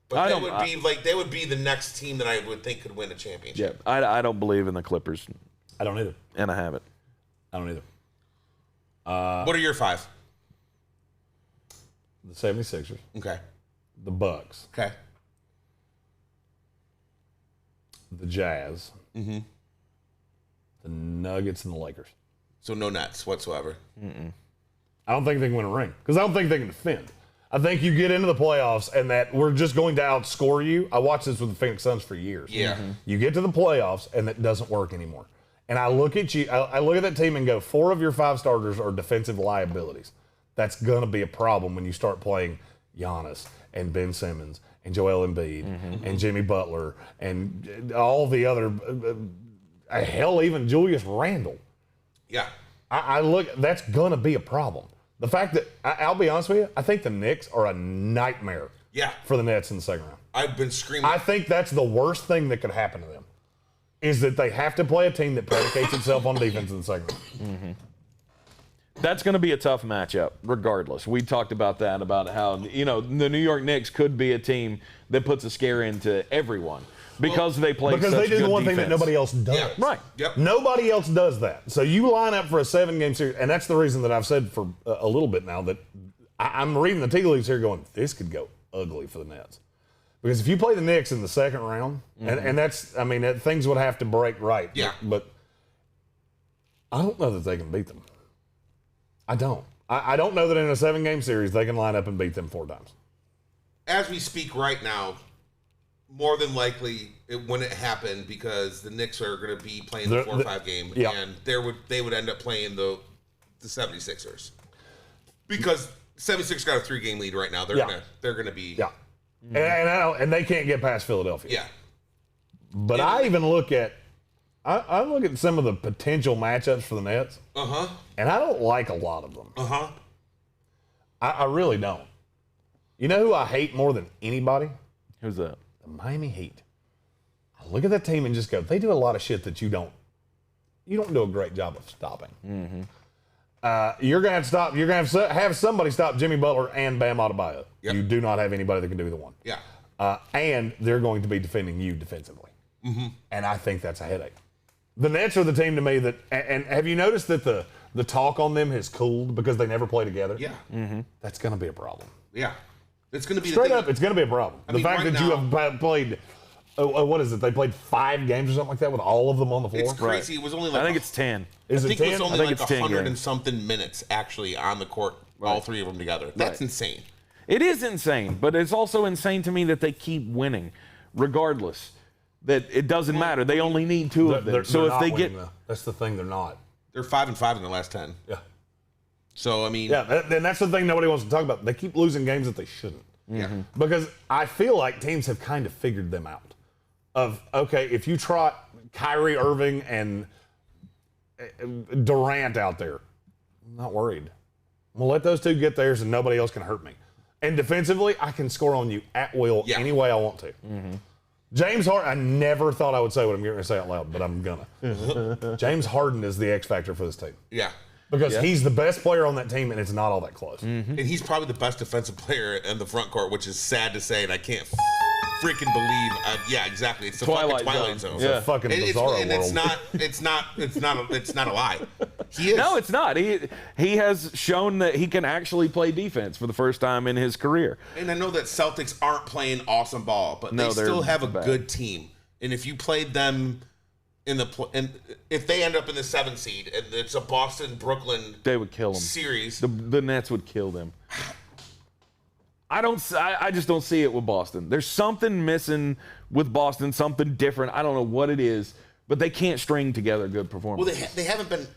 But they would be the next team that I would think could win a championship. Yeah, I don't believe in the Clippers. I don't either. And I haven't. I don't either. What are your 5? The 76ers. Okay. The Bucks. Okay. The Jazz. Mm-hmm. The Nuggets and the Lakers. So no Nets whatsoever. I don't think they can win a ring because I don't think they can defend. I think you get into the playoffs and that we're just going to outscore you. I watched this with the Phoenix Suns for years. Yeah. You get to the playoffs and that doesn't work anymore. And I look at you, I look at that team and go, 4 of your 5 starters are defensive liabilities. That's going to be a problem when you start playing Giannis and Ben Simmons and Joel Embiid and Jimmy Butler and all the other, hell, even Julius Randle. Yeah. I look, that's going to be a problem. The fact that, I'll be honest with you, I think the Knicks are a nightmare for the Nets in the second round. I've been screaming. I think that's the worst thing that could happen to them, is that they have to play a team that predicates itself on defense in the second round. That's going to be a tough matchup, regardless. We talked about that, about how, the New York Knicks could be a team that puts a scare into everyone because they play because such they do good the one defense. thing that nobody else does. Yeah. Right. Yep. Nobody else does that. So you line up for a 7-game series, and that's the reason that I've said for a little bit now that I'm reading the tea leaves here going, this could go ugly for the Nets. Because if you play the Knicks in the second round, and that's, I mean, things would have to break right. Yeah. But I don't know that they can beat them. I don't. I don't know that in a 7-game series they can line up and beat them 4 times. As we speak right now, more than likely it wouldn't happen because the Knicks are going to be playing the 4-5 game, and they would end up playing the 76ers. Because 76ers got a 3-game lead right now. They're gonna be and they can't get past Philadelphia. Yeah. But I even look at I look at some of the potential matchups for the Nets. And I don't like a lot of them. I really don't. You know who I hate more than anybody? Who's that? The Miami Heat. I look at that team and just go, they do a lot of shit that you don't do a great job of stopping. You're going to have to stop. You're going to have somebody stop Jimmy Butler and Bam Adebayo. Yep. You do not have anybody that can do either one. Yeah. And they're going to be defending you defensively. And I think that's a headache. The Nets are the team to me that, and have you noticed that the talk on them has cooled because they never play together? Yeah. That's going to be a problem. Yeah. It's going to be Straight up, it's going to be a problem. I mean, right you have played, what is it? They played 5 games or something like that with all of them on the floor? It's crazy. It was only like I think it's 10. Is it 10? it was only I think like it's 10 100 games. and something minutes actually on the court, all 3 of them together. That's insane. It is insane, but it's also insane to me that they keep winning, regardless. That it doesn't matter. They only need 2 of them. So if they get, that's the thing, they're not. They're 5-5 in their last 10. Yeah. So I mean, and that's the thing nobody wants to talk about. They keep losing games that they shouldn't. Yeah. Because I feel like teams have kind of figured them out. Of, okay, if you trot Kyrie Irving and Durant out there, I'm not worried. We'll let those two get theirs and nobody else can hurt me. And defensively, I can score on you at will any way I want to. Mm-hmm. James Harden, I never thought I would say what I'm going to say out loud, but I'm going to. James Harden is the X factor for this team. Yeah. Because he's the best player on that team, and it's not all that close. Mm-hmm. And he's probably the best defensive player in the front court, which is sad to say, and I can't freaking believe. Yeah, exactly. It's the fucking Twilight Zone. It's a fucking bizarre world. It's not a lie. He is. No, it's not. He has shown that he can actually play defense for the first time in his career. And I know that Celtics aren't playing awesome ball, but they still have a good team. And if you played them and if they end up in the 7th seed and it's a Boston-Brooklyn, they would kill them. Series. The Nets would kill them. I just don't see it with Boston. There's something missing with Boston, something different. I don't know what it is, but they can't string together good performances. Well, they haven't been.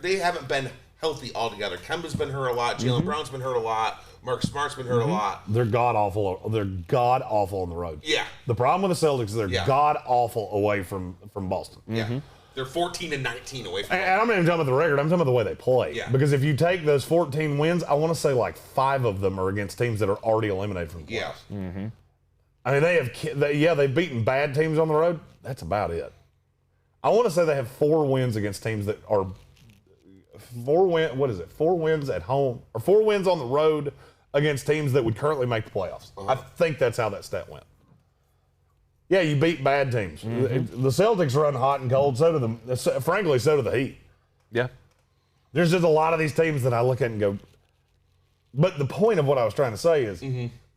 They haven't been healthy altogether. Kemba's been hurt a lot. Jaylen Brown's been hurt a lot. Mark Smart's been hurt a lot. They're god awful. They're god awful on the road. Yeah. The problem with the Celtics is they're god awful away from Boston. Yeah. They're 14-19 away from. And I'm not even talking about the record. I'm talking about the way they play. Yeah. Because if you take those 14 wins, I want to say like 5 of them are against teams that are already eliminated from the playoffs. Yeah. Mm-hmm. I mean, they've beaten bad teams on the road. That's about it. I want to say they have 4 wins against teams that are 4 wins at home or 4 wins on the road against teams that would currently make the playoffs. I think that's how that stat went. Yeah, you beat bad teams. Mm-hmm. The Celtics run hot and cold. So do the Heat. Yeah. There's just a lot of these teams that I look at and go, but the point of what I was trying to say is,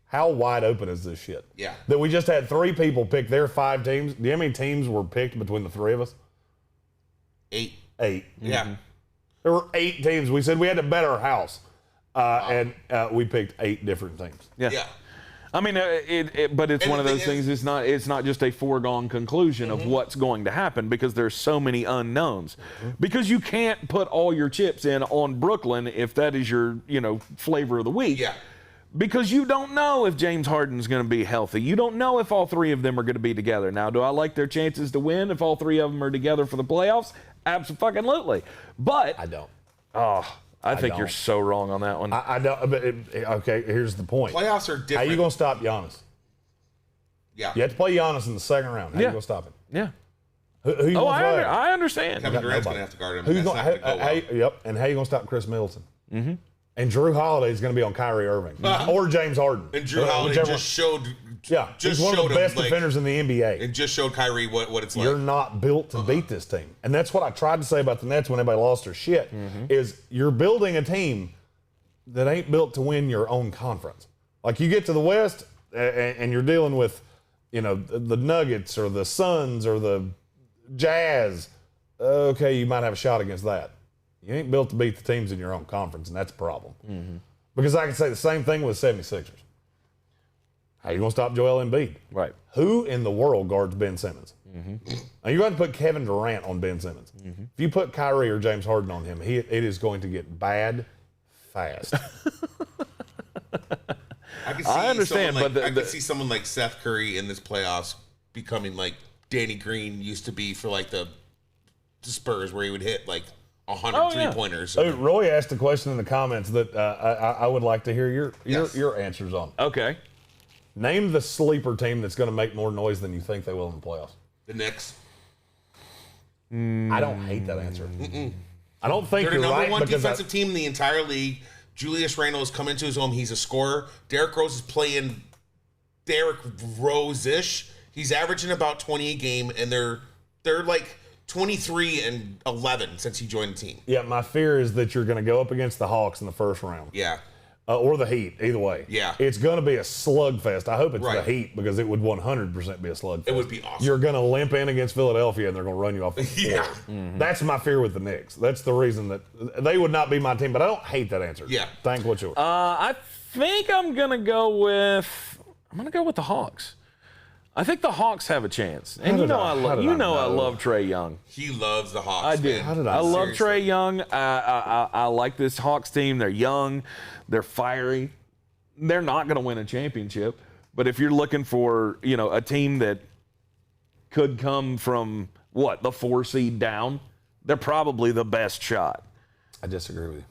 how wide open is this shit? Yeah. That we just had 3 people pick their 5 teams. Do you know how many teams were picked between the 3 of us? 8. 8. Yeah. There were 8 teams. We said we had to bet our house. And we picked 8 different teams. Yeah. I mean, but it's one of those things. It's not just a foregone conclusion of what's going to happen because there's so many unknowns. Because you can't put all your chips in on Brooklyn if that is your flavor of the week. Yeah. Because you don't know if James Harden's going to be healthy. You don't know if all 3 of them are going to be together. Now, do I like their chances to win if all 3 of them are together for the playoffs? Absolutely. But I don't. I think you're so wrong on that one. I don't. But okay, here's the point. Playoffs are different. How are you going to stop Giannis? Yeah. You have to play Giannis in the second round. How are you going to stop him? Yeah. Who you going to play? I understand. Kevin Durant's going to have to guard him. Who's going? Yep. And how are you going to stop Chris Middleton? Mm-hmm. And Drew Holiday is going to be on Kyrie Irving or James Harden. And Drew Holiday just showed. Yeah, he's one of the best defenders in the NBA. And just showed Kyrie what it's like. You're not built to beat this team. And that's what I tried to say about the Nets when everybody lost their shit, is you're building a team that ain't built to win your own conference. Like you get to the West and you're dealing with, the Nuggets or the Suns or the Jazz. Okay, you might have a shot against that. You ain't built to beat the teams in your own conference, and that's a problem. Because I can say the same thing with the 76ers. How you going to stop Joel Embiid? Right. Who in the world guards Ben Simmons? Now you're going to put Kevin Durant on Ben Simmons. If you put Kyrie or James Harden on him, it is going to get bad fast. I understand, but I could see someone like Seth Curry in this playoffs becoming like Danny Green used to be for like the Spurs, where he would hit like 100 3-pointers. Oh, Roy asked a question in the comments that I would like to hear your answers on. Okay. Name the sleeper team that's going to make more noise than you think they will in the playoffs. The Knicks. I don't hate that answer. I don't think they're you're the number right. one defensive team in the entire league. Julius Randle has come into his own. He's a scorer. Derrick Rose is playing Derrick Rose-ish. He's averaging about 20 a game, and they're like 23-11 since he joined the team. Yeah, my fear is that you're going to go up against the Hawks in the first round. Yeah. Or the Heat, either way. Yeah. It's going to be a slugfest. I hope it's Right. the Heat because it would 100% be a slugfest. It would be awesome. You're going to limp in against Philadelphia and they're going to run you off the floor. Yeah. That's my fear with the Knicks. That's the reason that they would not be my team, but I don't hate that answer. Yeah. Thank what's yours. I think I'm going to go with the Hawks. I think the Hawks have a chance. And I love Trae Young. He loves the Hawks. I do. Man. How did I I love Seriously. Trae Young. I like this Hawks team. They're young. They're fiery. They're not going to win a championship. But if you're looking for, a team that could come from, the 4 seed down, they're probably the best shot. I disagree with you.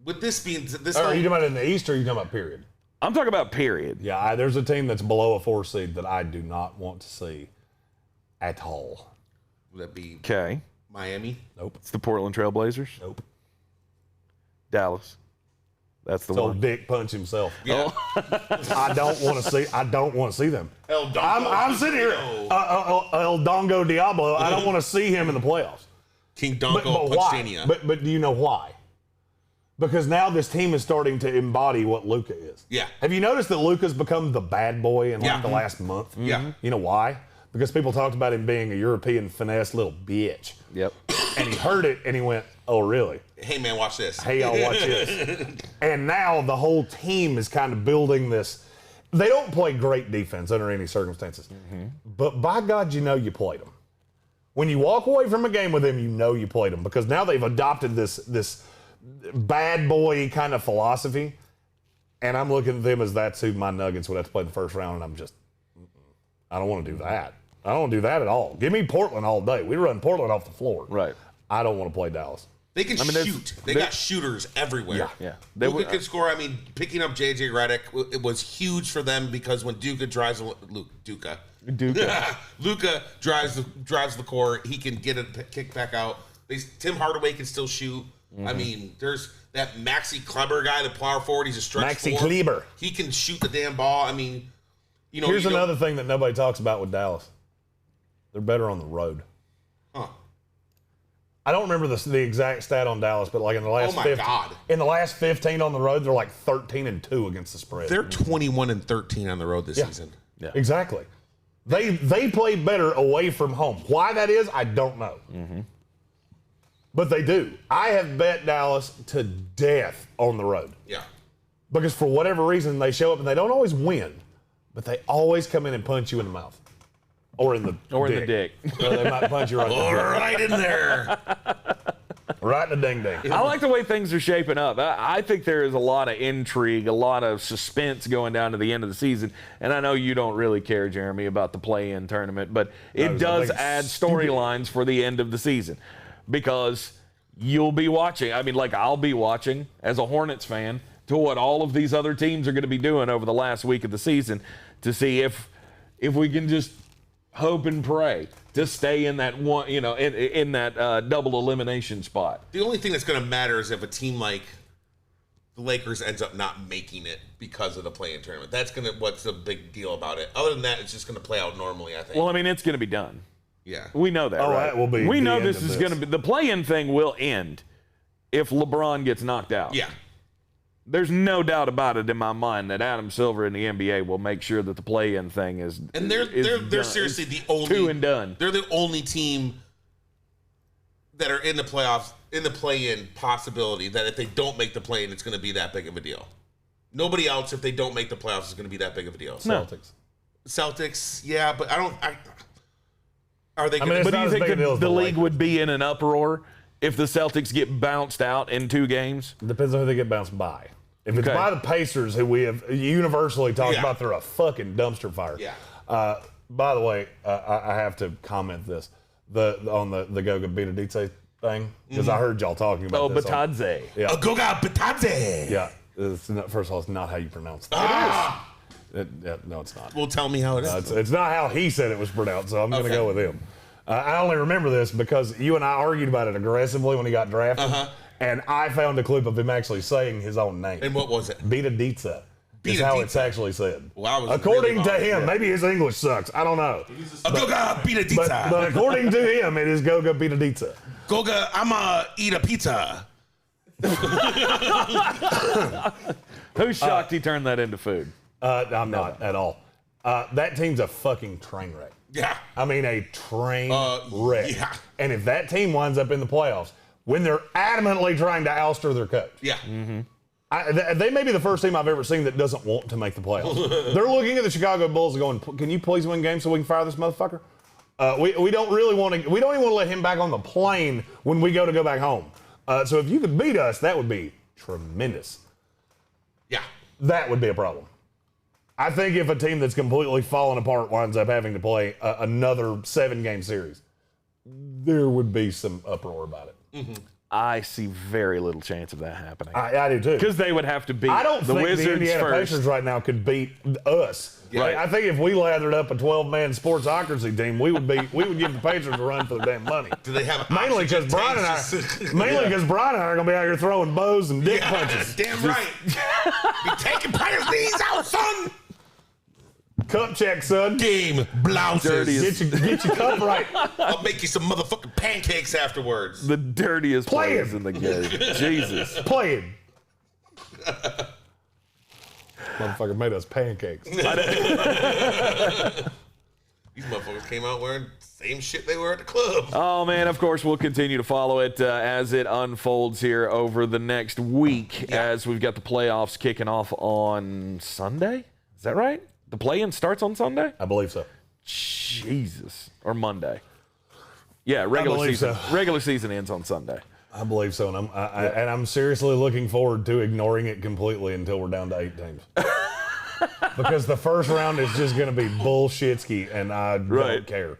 With this being this, are you talking about in the East or are you talking about period? I'm talking about period. Yeah, there's a team that's below a 4 seed that I do not want to see at all. Would that be Miami? Nope. It's the Portland Trailblazers? Nope. Dallas. That's the one. one. Dick Punch himself. Yeah. I don't want to see them. I'm sitting here. El Dongo Diablo. I don't want to see him in the playoffs. King Dongo Punchania. But do you know why? Because now this team is starting to embody what Luka is. Yeah. Have you noticed that Luka's become the bad boy in like the last month? Yeah. You know why? Because people talked about him being a European finesse little bitch. Yep. And he heard it and he went, oh, really? Hey, man, watch this. Hey, y'all, watch this. And now the whole team is kind of building this. They don't play great defense under any circumstances. Mm-hmm. But by God, you know you played them. When you walk away from a game with them, you know you played them. Because now they've adopted this bad boy kind of philosophy. And I'm looking at them as that's who my Nuggets would have to play the first round. And I'm just, I don't want to do that. I don't want to do that at all. Give me Portland all day. We run Portland off the floor. Right. I don't want to play Dallas. They can shoot. They got shooters everywhere. Yeah. Luka can score. I mean, picking up J.J. Redick, it was huge for them because when Luka drives the court, he can get it kick back out. Tim Hardaway can still shoot. Mm-hmm. I mean, there's that Maxi Kleber guy, the power forward. He's a stretch Maxi Kleber. He can shoot the damn ball. I mean, you know. Here's another thing that nobody talks about with Dallas. They're better on the road. Huh. I don't remember the exact stat on Dallas, but like in the last 15 on the road, they're like 13-2 against the spread. They're 21-13 on the road this season. Yeah. Exactly. They play better away from home. Why that is, I don't know. Mm-hmm. But they do. I have bet Dallas to death on the road. Yeah. Because for whatever reason, they show up and they don't always win, but they always come in and punch you in the mouth. Or in the dick. Or they might punch you right in there. Right in the ding-ding. I like the way things are shaping up. I think there is a lot of intrigue, a lot of suspense going down to the end of the season. And I know you don't really care, Jeremy, about the play-in tournament, but it does add storylines for the end of the season. Because you'll be watching. I mean, like I'll be watching as a Hornets fan to what all of these other teams are going to be doing over the last week of the season to see if we can just hope and pray to stay in that one, in that double elimination spot. The only thing that's going to matter is if a team like the Lakers ends up not making it because of the play-in tournament. That's what's the big deal about it. Other than that, it's just going to play out normally, I think. Well, I mean, it's going to be done. Yeah. We know that, right? That will be we know this is going to be, the play-in thing will end if LeBron gets knocked out. Yeah. There's no doubt about it in my mind that Adam Silver and the NBA will make sure that the play-in thing is and they're seriously the only two and done. They're the only team that are in the playoffs, in the play-in possibility that if they don't make the play-in, it's going to be that big of a deal. Nobody else, if they don't make the playoffs, is going to be that big of a deal. Celtics, yeah, but are they? But do you think the league would be in an uproar if the Celtics get bounced out in 2 games? Depends on who they get bounced by. If it's by the Pacers, who we have universally talked about, they're a fucking dumpster fire. Yeah. By the way, I have to comment this on the Goga Bitadze thing because I heard y'all talking about this. Bitadze. Yeah. Goga Bitadze. Yeah. First of all, it's not how you pronounce that. No, it's not. Well, tell me how it is. It's not how he said it was pronounced, so I'm going to go with him. I only remember this because you and I argued about it aggressively when he got drafted, and I found a clip of him actually saying his own name. And what was it? Bitadze. Is how it's actually said. Well, according to him, maybe his English sucks. I don't know. Goga Bitadze. But according to him, it is Goga Bitadze. Goga, I'ma eat a pizza. Who's shocked he turned that into food? I'm not at all. That team's a fucking train wreck. Yeah. I mean, a train wreck. Yeah. And if that team winds up in the playoffs, when they're adamantly trying to ouster their coach. Yeah. Mm-hmm. They may be the first team I've ever seen that doesn't want to make the playoffs. They're looking at the Chicago Bulls and going, can you please win games so we can fire this motherfucker? We don't really want to, we don't even want to let him back on the plane when we go back home. So if you could beat us, that would be tremendous. Yeah. That would be a problem. I think if a team that's completely fallen apart winds up having to play another 7-game series, there would be some uproar about it. Mm-hmm. I see very little chance of that happening. I do too. Because they would have to beat I don't the think Wizards the Indiana first. Pacers right now could beat us. Right. I think if we lathered up a 12-man Sportsocracy team, we would give the Pacers a run for their damn money. Do they have mainly because Brian and I are gonna be out here throwing bows and dick punches. Damn right. Be taking players' knees out, son. Cup check, son. Game blouses. Get your cup right. I'll make you some motherfucking pancakes afterwards. The dirtiest players in the game. Jesus. Play it. Motherfucker made us pancakes. These motherfuckers came out wearing the same shit they were at the club. Oh, man, of course, we'll continue to follow it as it unfolds here over the next week as we've got the playoffs kicking off on Sunday. Is that right? The play-in starts on Sunday? I believe so. Jesus. Or Monday. Yeah, regular season ends on Sunday. I believe so, and I'm seriously looking forward to ignoring it completely until we're down to 8 teams. Because the first round is just going to be bullshitski, and I don't care.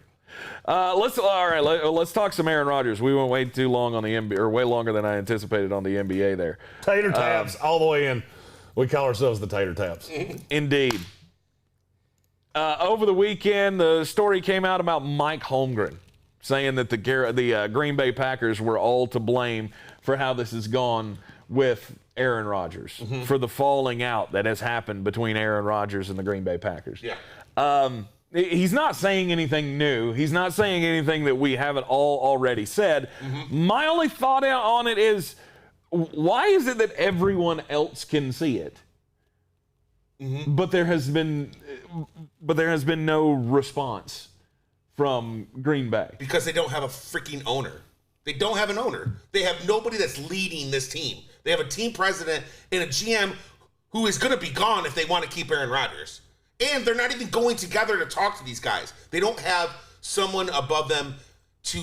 Let's talk some Aaron Rodgers. We went way too long on the NBA, or way longer than I anticipated on the NBA there. Tater taps all the way in. We call ourselves the Tater Taps. Indeed. Over the weekend, the story came out about Mike Holmgren, saying that the Green Bay Packers were all to blame for how this has gone with Aaron Rodgers, for the falling out that has happened between Aaron Rodgers and the Green Bay Packers. Yeah. He's not saying anything new. He's not saying anything that we haven't all already said. My only thought on it is, why is it that everyone else can see it? But there has been no response from Green Bay. Because they don't have a freaking owner. They don't have an owner. They have nobody that's leading this team. They have a team president and a GM who is going to be gone if they want to keep Aaron Rodgers. And they're not even going together to talk to these guys. They don't have someone above them to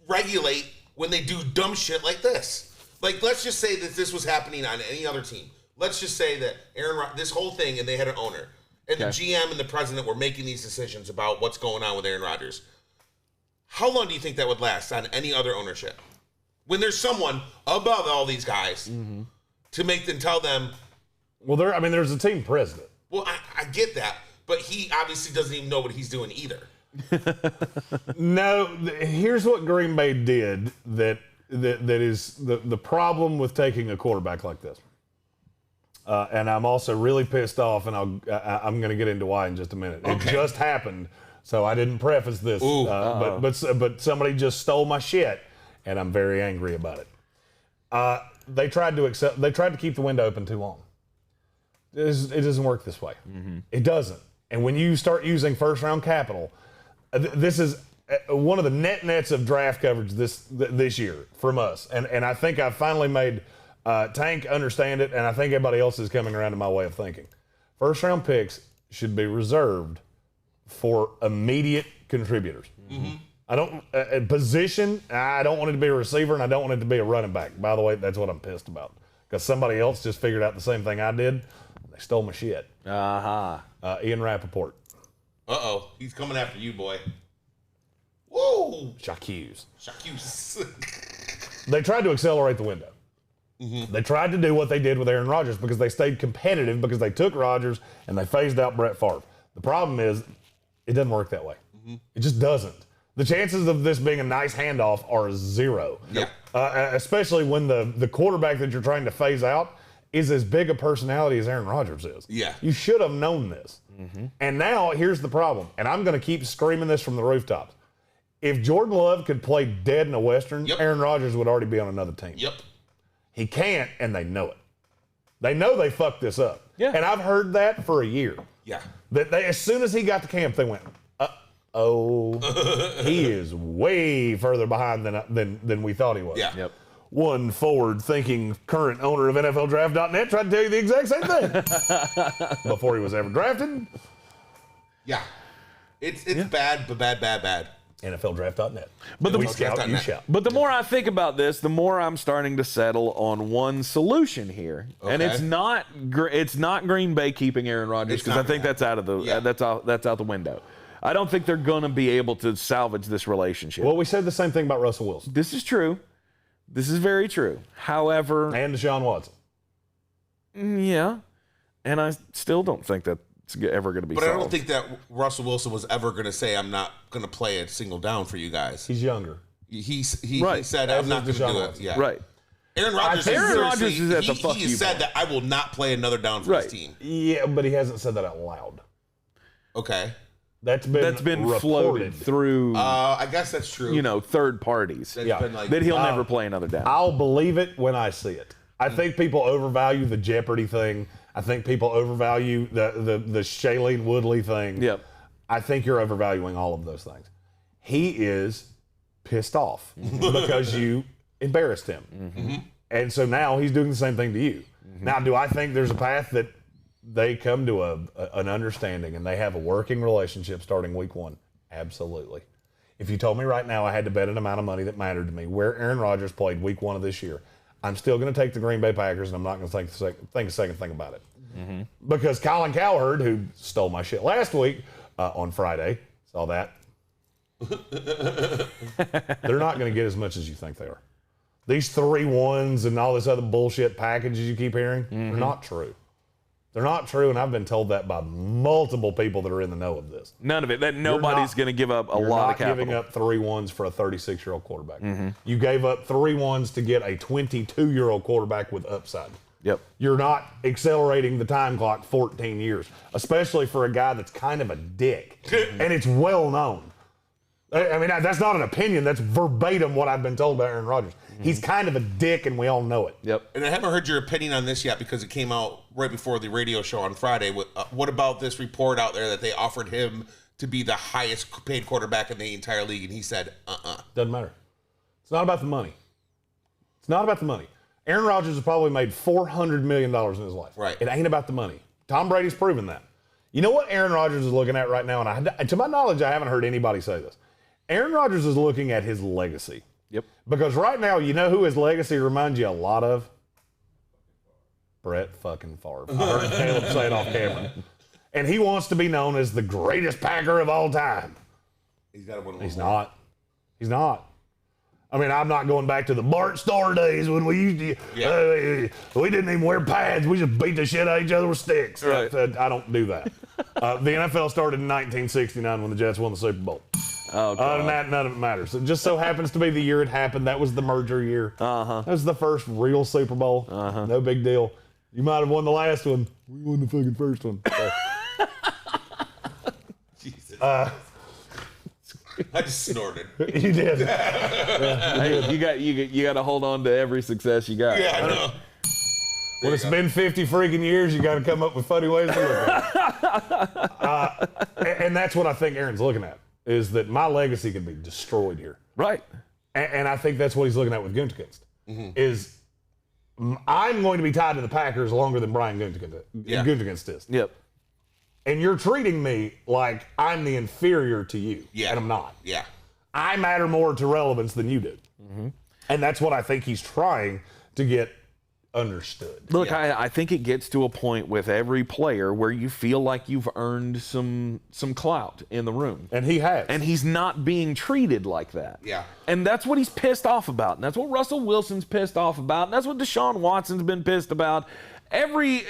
regulate when they do dumb shit like this. Like, let's just say that this was happening on any other team. Let's just say that this whole thing, and they had an owner. And the GM and the president were making these decisions about what's going on with Aaron Rodgers. How long do you think that would last on any other ownership? When there's someone above all these guys to make them tell them. Well, there's a team president. Well, I get that, but he obviously doesn't even know what he's doing either. No, here's what Green Bay did that is the problem with taking a quarterback like this. And I'm also really pissed off, and I'm going to get into why in just a minute. Okay. It just happened, so I didn't preface this. But somebody just stole my shit, and I'm very angry about it. They tried to keep the window open too long. It doesn't work this way. It doesn't. And when you start using first-round capital, this is one of the nets of draft coverage this year from us. And I think I finally made Tank understand it, and I think everybody else is coming around to my way of thinking. First-round picks should be reserved for immediate contributors. I don't position. I don't want it to be a receiver, and I don't want it to be a running back. By the way, that's what I'm pissed about, because somebody else just figured out the same thing I did. They stole my shit. Ian Rappaport. He's coming after you, boy. Whoa. Shaquse. Shaquse. They tried to accelerate the window. They tried to do what they did with Aaron Rodgers because they stayed competitive, because they took Rodgers and they phased out Brett Favre. The problem is it doesn't work that way. It just doesn't. The chances of this being a nice handoff are zero. Yeah. Especially when the quarterback that you're trying to phase out is as big a personality as Aaron Rodgers is. Yeah. You should have known this. And now here's the problem, and I'm going to keep screaming this from the rooftops. If Jordan Love could play dead in a Western, Aaron Rodgers would already be on another team. He can't, and they know it. They know they fucked this up. Yeah. And I've heard that for a year. Yeah. That as soon as he got to camp, they went, he is way further behind than we thought he was. Yeah. Yep. One forward-thinking current owner of NFLDraft.net tried to tell you the exact same thing before he was ever drafted. Yeah. It's bad, but bad. NFLDraft.net. But we scout, you shout. But the more I think about this, the more I'm starting to settle on one solution here, and it's not Green Bay keeping Aaron Rodgers, because I think that's out of the that's out the window. I don't think they're going to be able to salvage this relationship. Well, we said the same thing about Russell Wilson. This is true, This is very true. However, And Deshaun Watson. yeah, and I still don't think that's ever going to be But solved. I don't think that Russell Wilson was ever going to say, I'm not going to play a single down for you guys. He's younger. He Right. said, As I'm not going is to do Deshaun it. Watson. Yeah. Right. Aaron Rodgers is at the fuck he you said point. that I will not play another down for Right. his team. Yeah, but he hasn't said that out loud. Okay. That's been floated reported. through, I guess that's true. third parties. That's Yeah. been like, That he'll never play another down. I'll believe it when I see it. I think people overvalue the Jeopardy thing. I think people overvalue the Shailene Woodley thing. Yep. I think you're overvaluing all of those things. He is pissed off because you embarrassed him. Mm-hmm. And so now he's doing the same thing to you. Mm-hmm. Now, do I think there's a path that they come to an understanding and they have a working relationship starting week 1? Absolutely. If you told me right now I had to bet an amount of money that mattered to me where Aaron Rodgers played week 1 of this year, I'm still going to take the Green Bay Packers, and I'm not going to think a second thing about it. Mm-hmm. Because Colin Cowherd, who stole my shit last week on Friday, saw that. They're not going to get as much as you think they are. These 3-1s and all this other bullshit packages you keep hearing, they're not true. They're not true, and I've been told that by multiple people that are in the know of this. None of it. That nobody's going to give up a lot of capital. You're not giving up 3-1s for a 36-year-old quarterback. You gave up 3-1s to get a 22-year-old quarterback with upside. Yep. You're not accelerating the time clock 14 years, especially for a guy that's kind of a dick. And it's well known. I mean, that's not an opinion. That's verbatim what I've been told by Aaron Rodgers. He's kind of a dick, and we all know it. Yep. And I haven't heard your opinion on this yet because it came out right before the radio show on Friday. What about this report out there that they offered him to be the highest paid quarterback in the entire league? And he said, Doesn't matter. It's not about the money. It's not about the money. Aaron Rodgers has probably made $400 million in his life. Right. It ain't about the money. Tom Brady's proven that. You know what Aaron Rodgers is looking at right now? And to my knowledge, I haven't heard anybody say this. Aaron Rodgers is looking at his legacy. Yep. Because right now, you know who his legacy reminds you a lot of? Brett fucking Favre. I heard Caleb say it off camera. And he wants to be known as the greatest Packer of all time. he's got to win. He's not. He's not. I mean, I'm not going back to the Bart Starr days when we used to, we didn't even wear pads. We just beat the shit out of each other with sticks. Right. I don't do that. The NFL started in 1969 when the Jets won the Super Bowl. Oh, God. Other than that, none of it matters. It just so happens to be the year it happened. That was the merger year. Uh-huh. That was the first real Super Bowl. Uh-huh. No big deal. You might have won the last one. We won the fucking first one. So. Jesus. I just snorted. You did. Hey, you got to hold on to every success you got. Yeah, I know. When it's been 50 freaking years, you got to come up with funny ways to look at it. And that's what I think Aaron's looking at, is that my legacy can be destroyed here. Right. And I think that's what he's looking at with Gutekunst, is I'm going to be tied to the Packers longer than Brian Gutekunst is. Yep. And you're treating me like I'm the inferior to you, Yeah. and I'm not. Yeah. I matter more to relevance than you do. And that's what I think he's trying to get understood. Look, I think it gets to a point with every player where you feel like you've earned some clout in the room. And he has. And he's not being treated like that. Yeah. And that's what he's pissed off about. And that's what Russell Wilson's pissed off about. And that's what Deshaun Watson's been pissed about. Every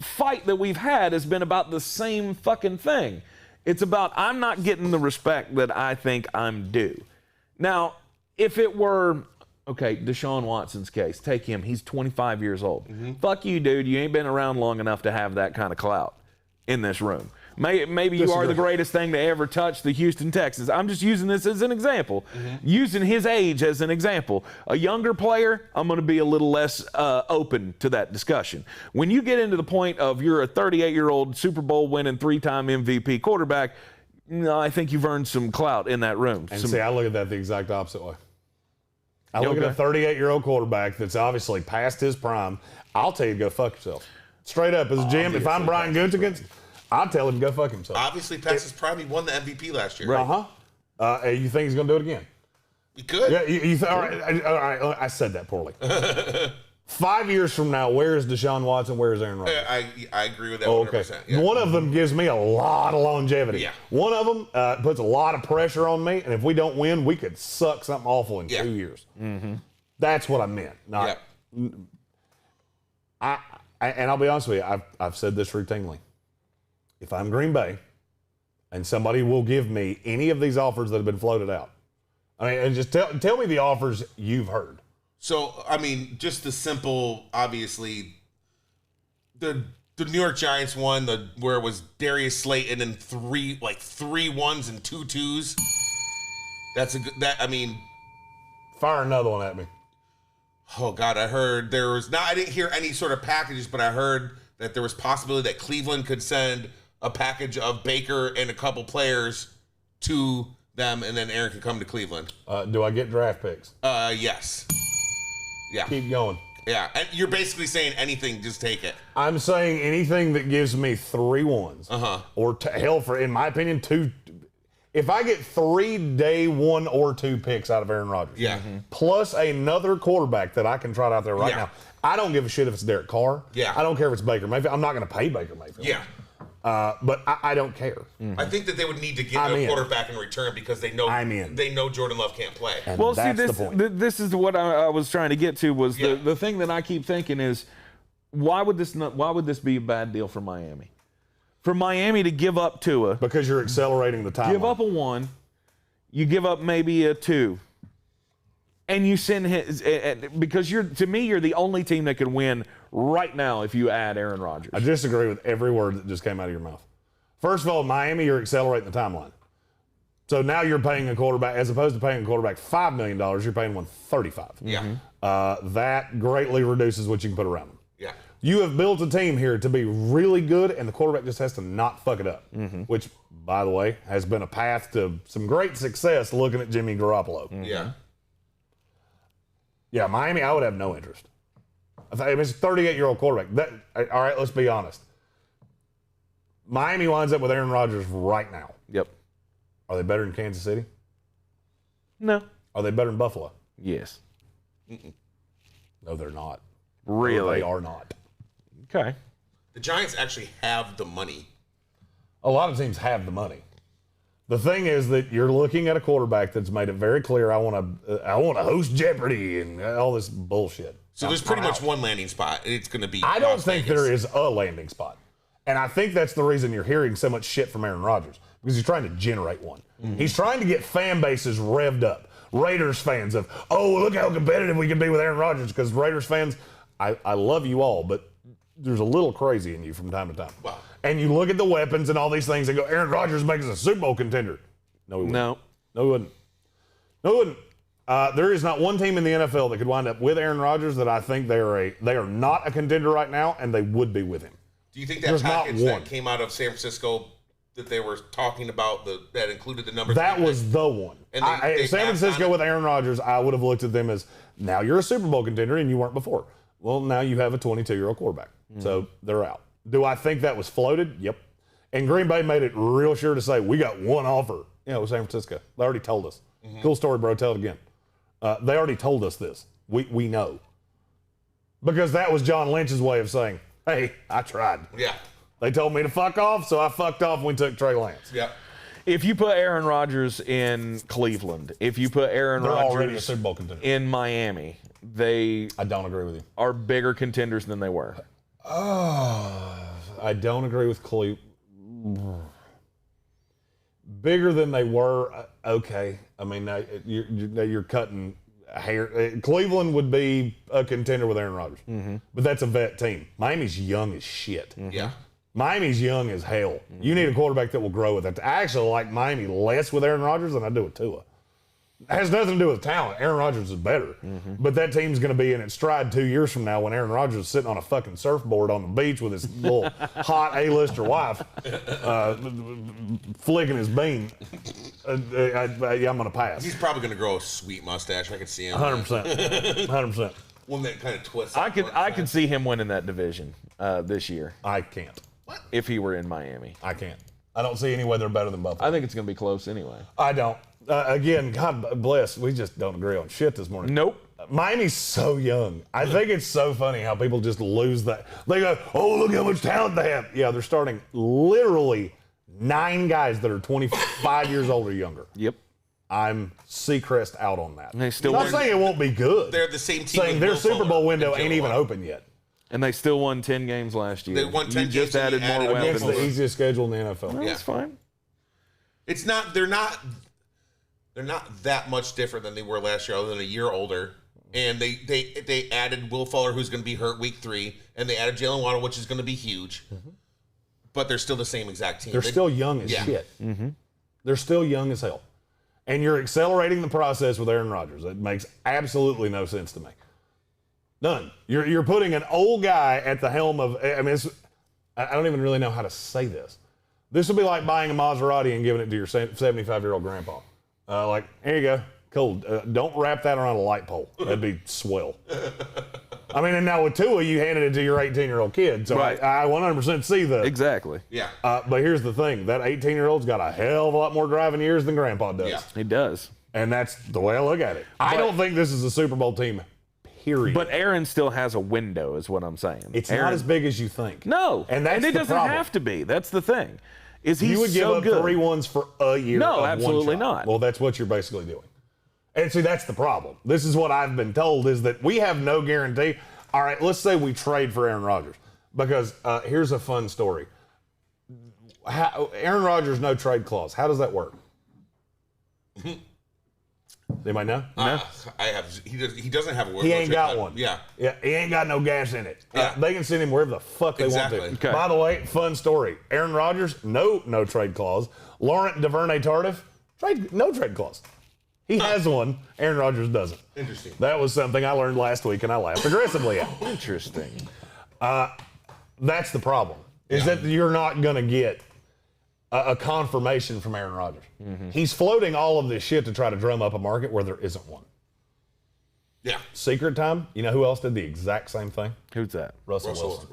fight that we've had has been about the same fucking thing. It's about I'm not getting the respect that I think I'm due. Now, if it were, okay, Deshaun Watson's case, take him. He's 25 years old. Fuck you, dude. You ain't been around long enough to have that kind of clout in this room. Maybe you are the greatest thing to ever touch the Houston Texans. I'm just using this as an example. Using his age as an example. A younger player, I'm going to be a little less open to that discussion. When you get into the point of you're a 38-year-old Super Bowl winning 3-time MVP quarterback, I think you've earned some clout in that room. And see, I look at that the exact opposite way. I look at a 38-year-old quarterback that's obviously past his prime. I'll tell you to go fuck yourself. Straight up, as a GM, if I'm Brian Gutekunst, I'll tell him to go fuck himself. Obviously, past his prime, he won the MVP last year. You think he's going to do it again? He could. Yeah. All right. I said that poorly. 5 years from now, where is Deshaun Watson? Where is Aaron Rodgers? I agree with that 100%. Okay. Yeah. One of them gives me a lot of longevity. Yeah. One of them puts a lot of pressure on me, and if we don't win, we could suck something awful in 2 years. Mm-hmm. That's what I meant. Not, and I'll be honest with you, I've said this routinely. If I'm Green Bay, and somebody will give me any of these offers that have been floated out, I mean, and just tell me the offers you've heard. So, I mean, just the simple, obviously, the New York Giants one, where it was Darius Slayton and three ones and 2 2s. That's a good, Fire another one at me. Oh God, I heard I didn't hear any sort of packages, but I heard that there was possibility that Cleveland could send a package of Baker and a couple players to them, and then Aaron could come to Cleveland. Do I get draft picks? Yes. Yeah. Keep going. Yeah, and you're basically saying anything, just take it. I'm saying anything that gives me 3 ones. Or hell, in my opinion, 2. If I get 3 day 1 or 2 picks out of Aaron Rodgers, plus another quarterback that I can trot out there right now, I don't give a shit if it's Derek Carr. Yeah. I don't care if it's Baker Mayfield. I'm not going to pay Baker Mayfield. Yeah. But I don't care. I think that they would need to get a quarterback in return because they know Jordan Love can't play. And well, that's see, the point. this is what I was trying to get to was the thing that I keep thinking is why would this be a bad deal for Miami? For Miami to give up Tua. Because you're accelerating the timeline. Give up a 1, you give up maybe a 2. And you send his, because to me, you're the only team that can win right now if you add Aaron Rodgers. I disagree with every word that just came out of your mouth. First of all, Miami, you're accelerating the timeline. So now you're paying a quarterback, as opposed to paying a quarterback $5 million, you're paying one $35. Yeah. That greatly reduces what you can put around them. Yeah. You have built a team here to be really good, and the quarterback just has to not fuck it up, which, by the way, has been a path to some great success looking at Jimmy Garoppolo. Yeah. Yeah, Miami, I would have no interest. It's a 38-year-old quarterback. All right, let's be honest. Miami winds up with Aaron Rodgers right now. Yep. Are they better than Kansas City? No. Are they better than Buffalo? Yes. No, they're not. Really? No, they are not. Okay. The Giants actually have the money. A lot of teams have the money. The thing is that you're looking at a quarterback that's made it very clear, I want to host Jeopardy and all this bullshit. So there's pretty much one landing spot. It's going to be I don't Las think Vegas. there is a landing spot. And I think that's the reason you're hearing so much shit from Aaron Rodgers, because he's trying to generate one. He's trying to get fan bases revved up. Raiders fans of, oh, look how competitive we can be with Aaron Rodgers, because Raiders fans, I love you all, but there's a little crazy in you from time to time. Wow. And you look at the weapons and all these things and go, Aaron Rodgers makes us a Super Bowl contender. No, he wouldn't. No, he wouldn't. No, he wouldn't. There is not one team in the NFL that could wind up with Aaron Rodgers that I think they are not a contender right now, and they would be with him. Do you think that There's package not one. that came out of San Francisco that they were talking about that included the number? That was the one. And they San Francisco with Aaron Rodgers, I would have looked at them as, now you're a Super Bowl contender and you weren't before. Well, now you have a 22-year-old quarterback. So they're out. Do I think that was floated? Yep. And Green Bay made it real sure to say, we got one offer. Yeah, it was San Francisco. They already told us. Cool story, bro. Tell it again. They already told us this. We know. Because that was John Lynch's way of saying, hey, I tried. Yeah. They told me to fuck off, so I fucked off and we took Trey Lance. Yeah. If you put Aaron Rodgers in Cleveland, if you put Aaron They're already a Rodgers Super Bowl contender. in Miami, they I don't agree with you. are bigger contenders than they were. I don't agree with Cleveland. Bigger than they were, okay. I mean, you're cutting hair. Cleveland would be a contender with Aaron Rodgers, but that's a vet team. Miami's young as shit. Yeah. Miami's young as hell. You need a quarterback that will grow with it. I actually like Miami less with Aaron Rodgers than I do with Tua. It has nothing to do with talent. Aaron Rodgers is better. But that team's going to be in its stride 2 years from now when Aaron Rodgers is sitting on a fucking surfboard on the beach with his little hot A-lister wife flicking his bean. I'm going to pass. He's probably going to grow a sweet mustache. I can see him. 100%. 100%. One that kind of twists. I could see him winning that division this year I can't. if he were in Miami. I can't. I don't see any way they're better than Buffalo. I think it's going to be close anyway. I don't. Again, God bless. We just don't agree on shit this morning. Nope. Miami's so young. I think it's so funny how people just lose that. They go, oh, look how much talent they have. Yeah, they're starting literally 9 guys that are 25 years old or younger. Yep. I'm Seacrest out on that. They still not saying it won't be good. They're the same team. Saying their Super Bowl window ain't even open yet. And they still won 10 games last year. They won 10 games. Just added more weapons. Against the easiest schedule in the NFL. No, that's fine. It's not. They're not that much different than they were last year, other than a year older. And they added Will Fuller, who's going to be hurt week 3, and they added Jalen Waddle, which is going to be huge. Mm-hmm. But they're still the same exact team. They're still young as shit. Mm-hmm. They're still young as hell. And you're accelerating the process with Aaron Rodgers. It makes absolutely no sense to me. None. You're putting an old guy at the helm of. I mean, I don't even really know how to say this. This would be like buying a Maserati and giving it to your 75-year-old grandpa. Like, here you go. Cool. Don't wrap that around a light pole. That'd be swell. I mean, and now with Tua, you handed it to your 18-year-old kid. So right. I 100% see that. Exactly. Yeah. But here's the thing. That 18-year-old's got a hell of a lot more driving years than Grandpa does. Yeah. He does. And that's the way I look at it. I don't think this is a Super Bowl team, period. But Aaron still has a window, is what I'm saying. It's Aaron, not as big as you think. No. And that's it the doesn't problem. have to be. That's the thing. Is he you would give so up good? 3 ones for a year? No, of absolutely one shot. not. Well, that's what you're basically doing. And see, that's the problem. This is what I've been told, is that we have no guarantee. All right, let's say we trade for Aaron Rodgers. Because here's a fun story. Aaron Rodgers, no trade clause. How does that work? Anybody know? I have. He doesn't have a word. He ain't got one. Yeah. Yeah. He ain't got no gas in it. Yeah. They can send him wherever the fuck they want to. Okay. By the way, fun story. Aaron Rodgers, no trade clause. Laurent Duvernay-Tardif, no trade clause. He has one. Aaron Rodgers doesn't. Interesting. That was something I learned last week, and I laughed aggressively at. Interesting. That's the problem, is that you're not going to get a confirmation from Aaron Rodgers. Mm-hmm. He's floating all of this shit to try to drum up a market where there isn't one. Yeah. Secret time, you know who else did the exact same thing? Who's that? Russell Wilson.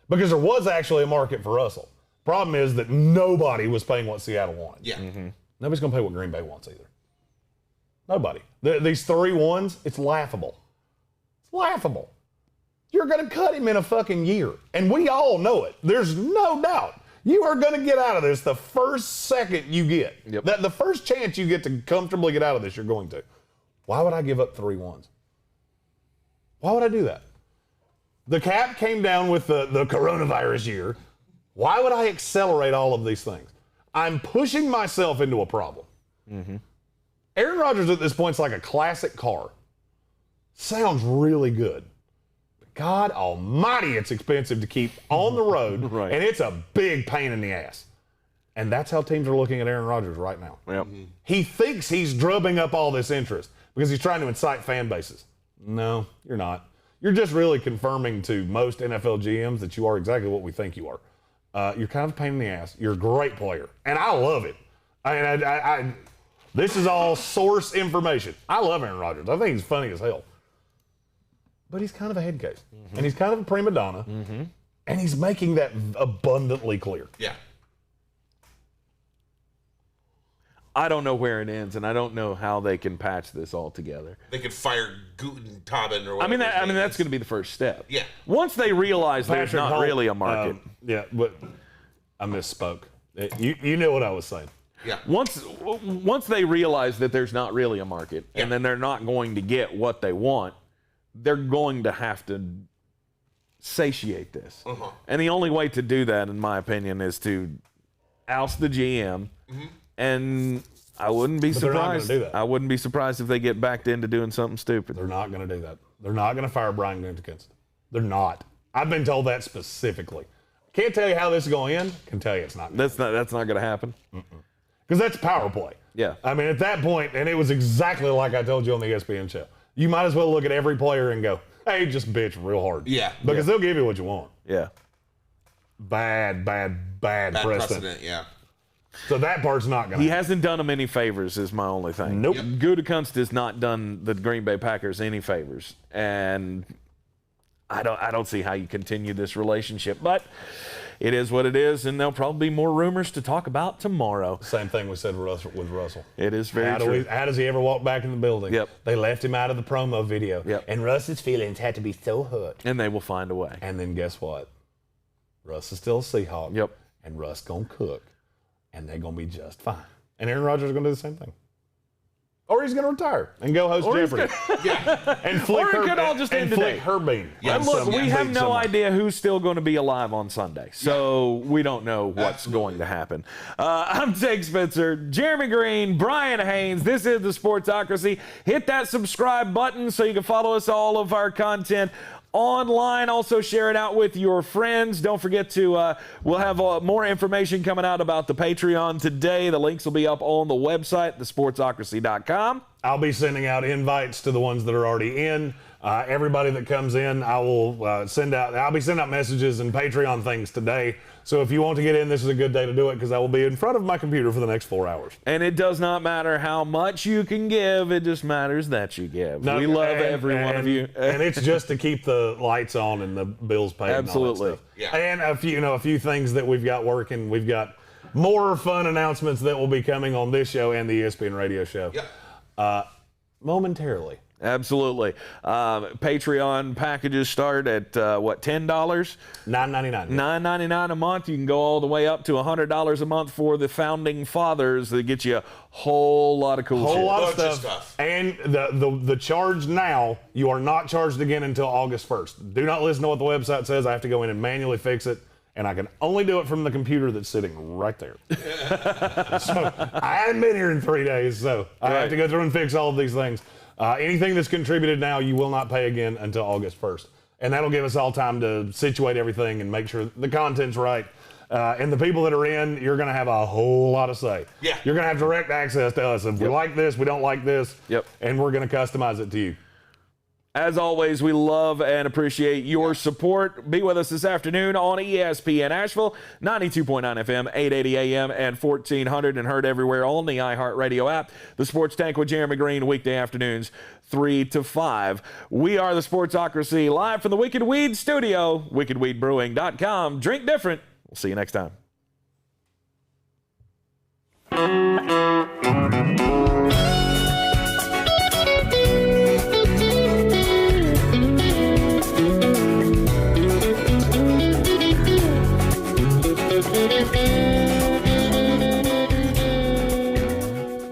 Because there was actually a market for Russell. Problem is that nobody was paying what Seattle wanted. Yeah. Mm-hmm. Nobody's going to pay what Green Bay wants either. Nobody. These 3 ones, it's laughable. It's laughable. You're going to cut him in a fucking year. And we all know it. There's no doubt. You are going to get out of this the first second you get. Yep. The first chance you get to comfortably get out of this, you're going to. Why would I give up 3 ones? Why would I do that? The cap came down with the coronavirus year. Why would I accelerate all of these things? I'm pushing myself into a problem. Mm-hmm. Aaron Rodgers at this point is like a classic car. Sounds really good. But God almighty, it's expensive to keep on the road, Right. And it's a big pain in the ass. And that's how teams are looking at Aaron Rodgers right now. Yep. Mm-hmm. He thinks he's drubbing up all this interest because he's trying to incite fan bases. No, you're not. You're just really confirming to most NFL GMs that you are exactly what we think you are. You're kind of a pain in the ass. You're a great player. And I love it. I this is all source information. I love Aaron Rodgers. I think he's funny as hell. But he's kind of a head case. Mm-hmm. And he's kind of a prima donna. Mm-hmm. And he's making that abundantly clear. Yeah. I don't know where it ends, and I don't know how they can patch this all together. They could fire Guten Tobin or whatever. I mean that's going to be the first step. Yeah. Once they realize there's Patrick not Holt, really a market. Yeah, but I misspoke. You knew what I was saying. Yeah. Once they realize that there's not really a market, and then they're not going to get what they want, they're going to have to satiate this. Uh-huh. And the only way to do that, in my opinion, is to oust the GM. Mm-hmm. And I wouldn't be surprised. Do that. I wouldn't be surprised if they get backed into doing something stupid. They're not going to do that. They're not going to fire Brian Gutekunst. They're not. I've been told that specifically. Can't tell you how this is going to end. Can tell you it's not. That's not going to happen. Because that's power play. Yeah. I mean, at that point, and it was exactly like I told you on the ESPN show. You might as well look at every player and go, "Hey, just bitch real hard." Yeah. Because they'll give you what you want. Yeah. Bad precedent. Yeah. So that part's not going to. He hasn't done them any favors, is my only thing. Nope. Gutekunst has not done the Green Bay Packers any favors, and I don't see how you continue this relationship. But it is what it is, and there'll probably be more rumors to talk about tomorrow. Same thing we said with Russell. It is very true. How does he ever walk back in the building? Yep. They left him out of the promo video. Yep. And Russ's feelings had to be so hurt. And they will find a way. And then guess what? Russ is still a Seahawk. Yep. And Russ going to cook. And they're going to be just fine. And Aaron Rodgers is going to do the same thing. Or he's going to retire and go host Jeopardy. And flick or it could all just end today. Herbean. Yeah, look, we have no idea who's still going to be alive on Sunday, so we don't know what's going to happen. I'm Tank Spencer, Jeremy Greene, Brian Haynes. This is the Sportsocracy. Hit that subscribe button so you can follow us all of our content online. Also share it out with your friends. Don't forget to, we'll have more information coming out about the Patreon today. The links will be up on the website, thesportsocracy.com. I'll be sending out invites to the ones that are already in. Everybody that comes in, I'll be sending out messages and Patreon things today. So if you want to get in, this is a good day to do it because I will be in front of my computer for the next 4 hours. And it does not matter how much you can give. It just matters that you give. No, we love every one of you. And it's just to keep the lights on and the bills paid. Absolutely. And all that stuff. Yeah. And a few things that we've got working. We've got more fun announcements that will be coming on this show and the ESPN Radio show. Yep. Momentarily. Absolutely. Patreon packages start at $10? $9.99. $9.99 a month. You can go all the way up to $100 a month for the founding fathers. That get you a whole lot of cool shit. Whole lot of stuff. And the charge now, you are not charged again until August 1st. Do not listen to what the website says. I have to go in and manually fix it. And I can only do it from the computer that's sitting right there. So I haven't been here in 3 days, so I have to go through and fix all of these things. Anything that's contributed now, you will not pay again until August 1st. And that'll give us all time to situate everything and make sure the content's right. And the people that are in, you're going to have a whole lot of say. Yeah. You're going to have direct access to us. If we like this, we don't like this. Yep. And we're going to customize it to you. As always, we love and appreciate your support. Be with us this afternoon on ESPN Asheville, 92.9 FM, 880 AM, and 1400, and heard everywhere on the iHeartRadio app. The Sports Tank with Jeremy Greene, weekday afternoons, 3 to 5. We are the Sportsocracy, live from the Wicked Weed studio, wickedweedbrewing.com. Drink different. We'll see you next time.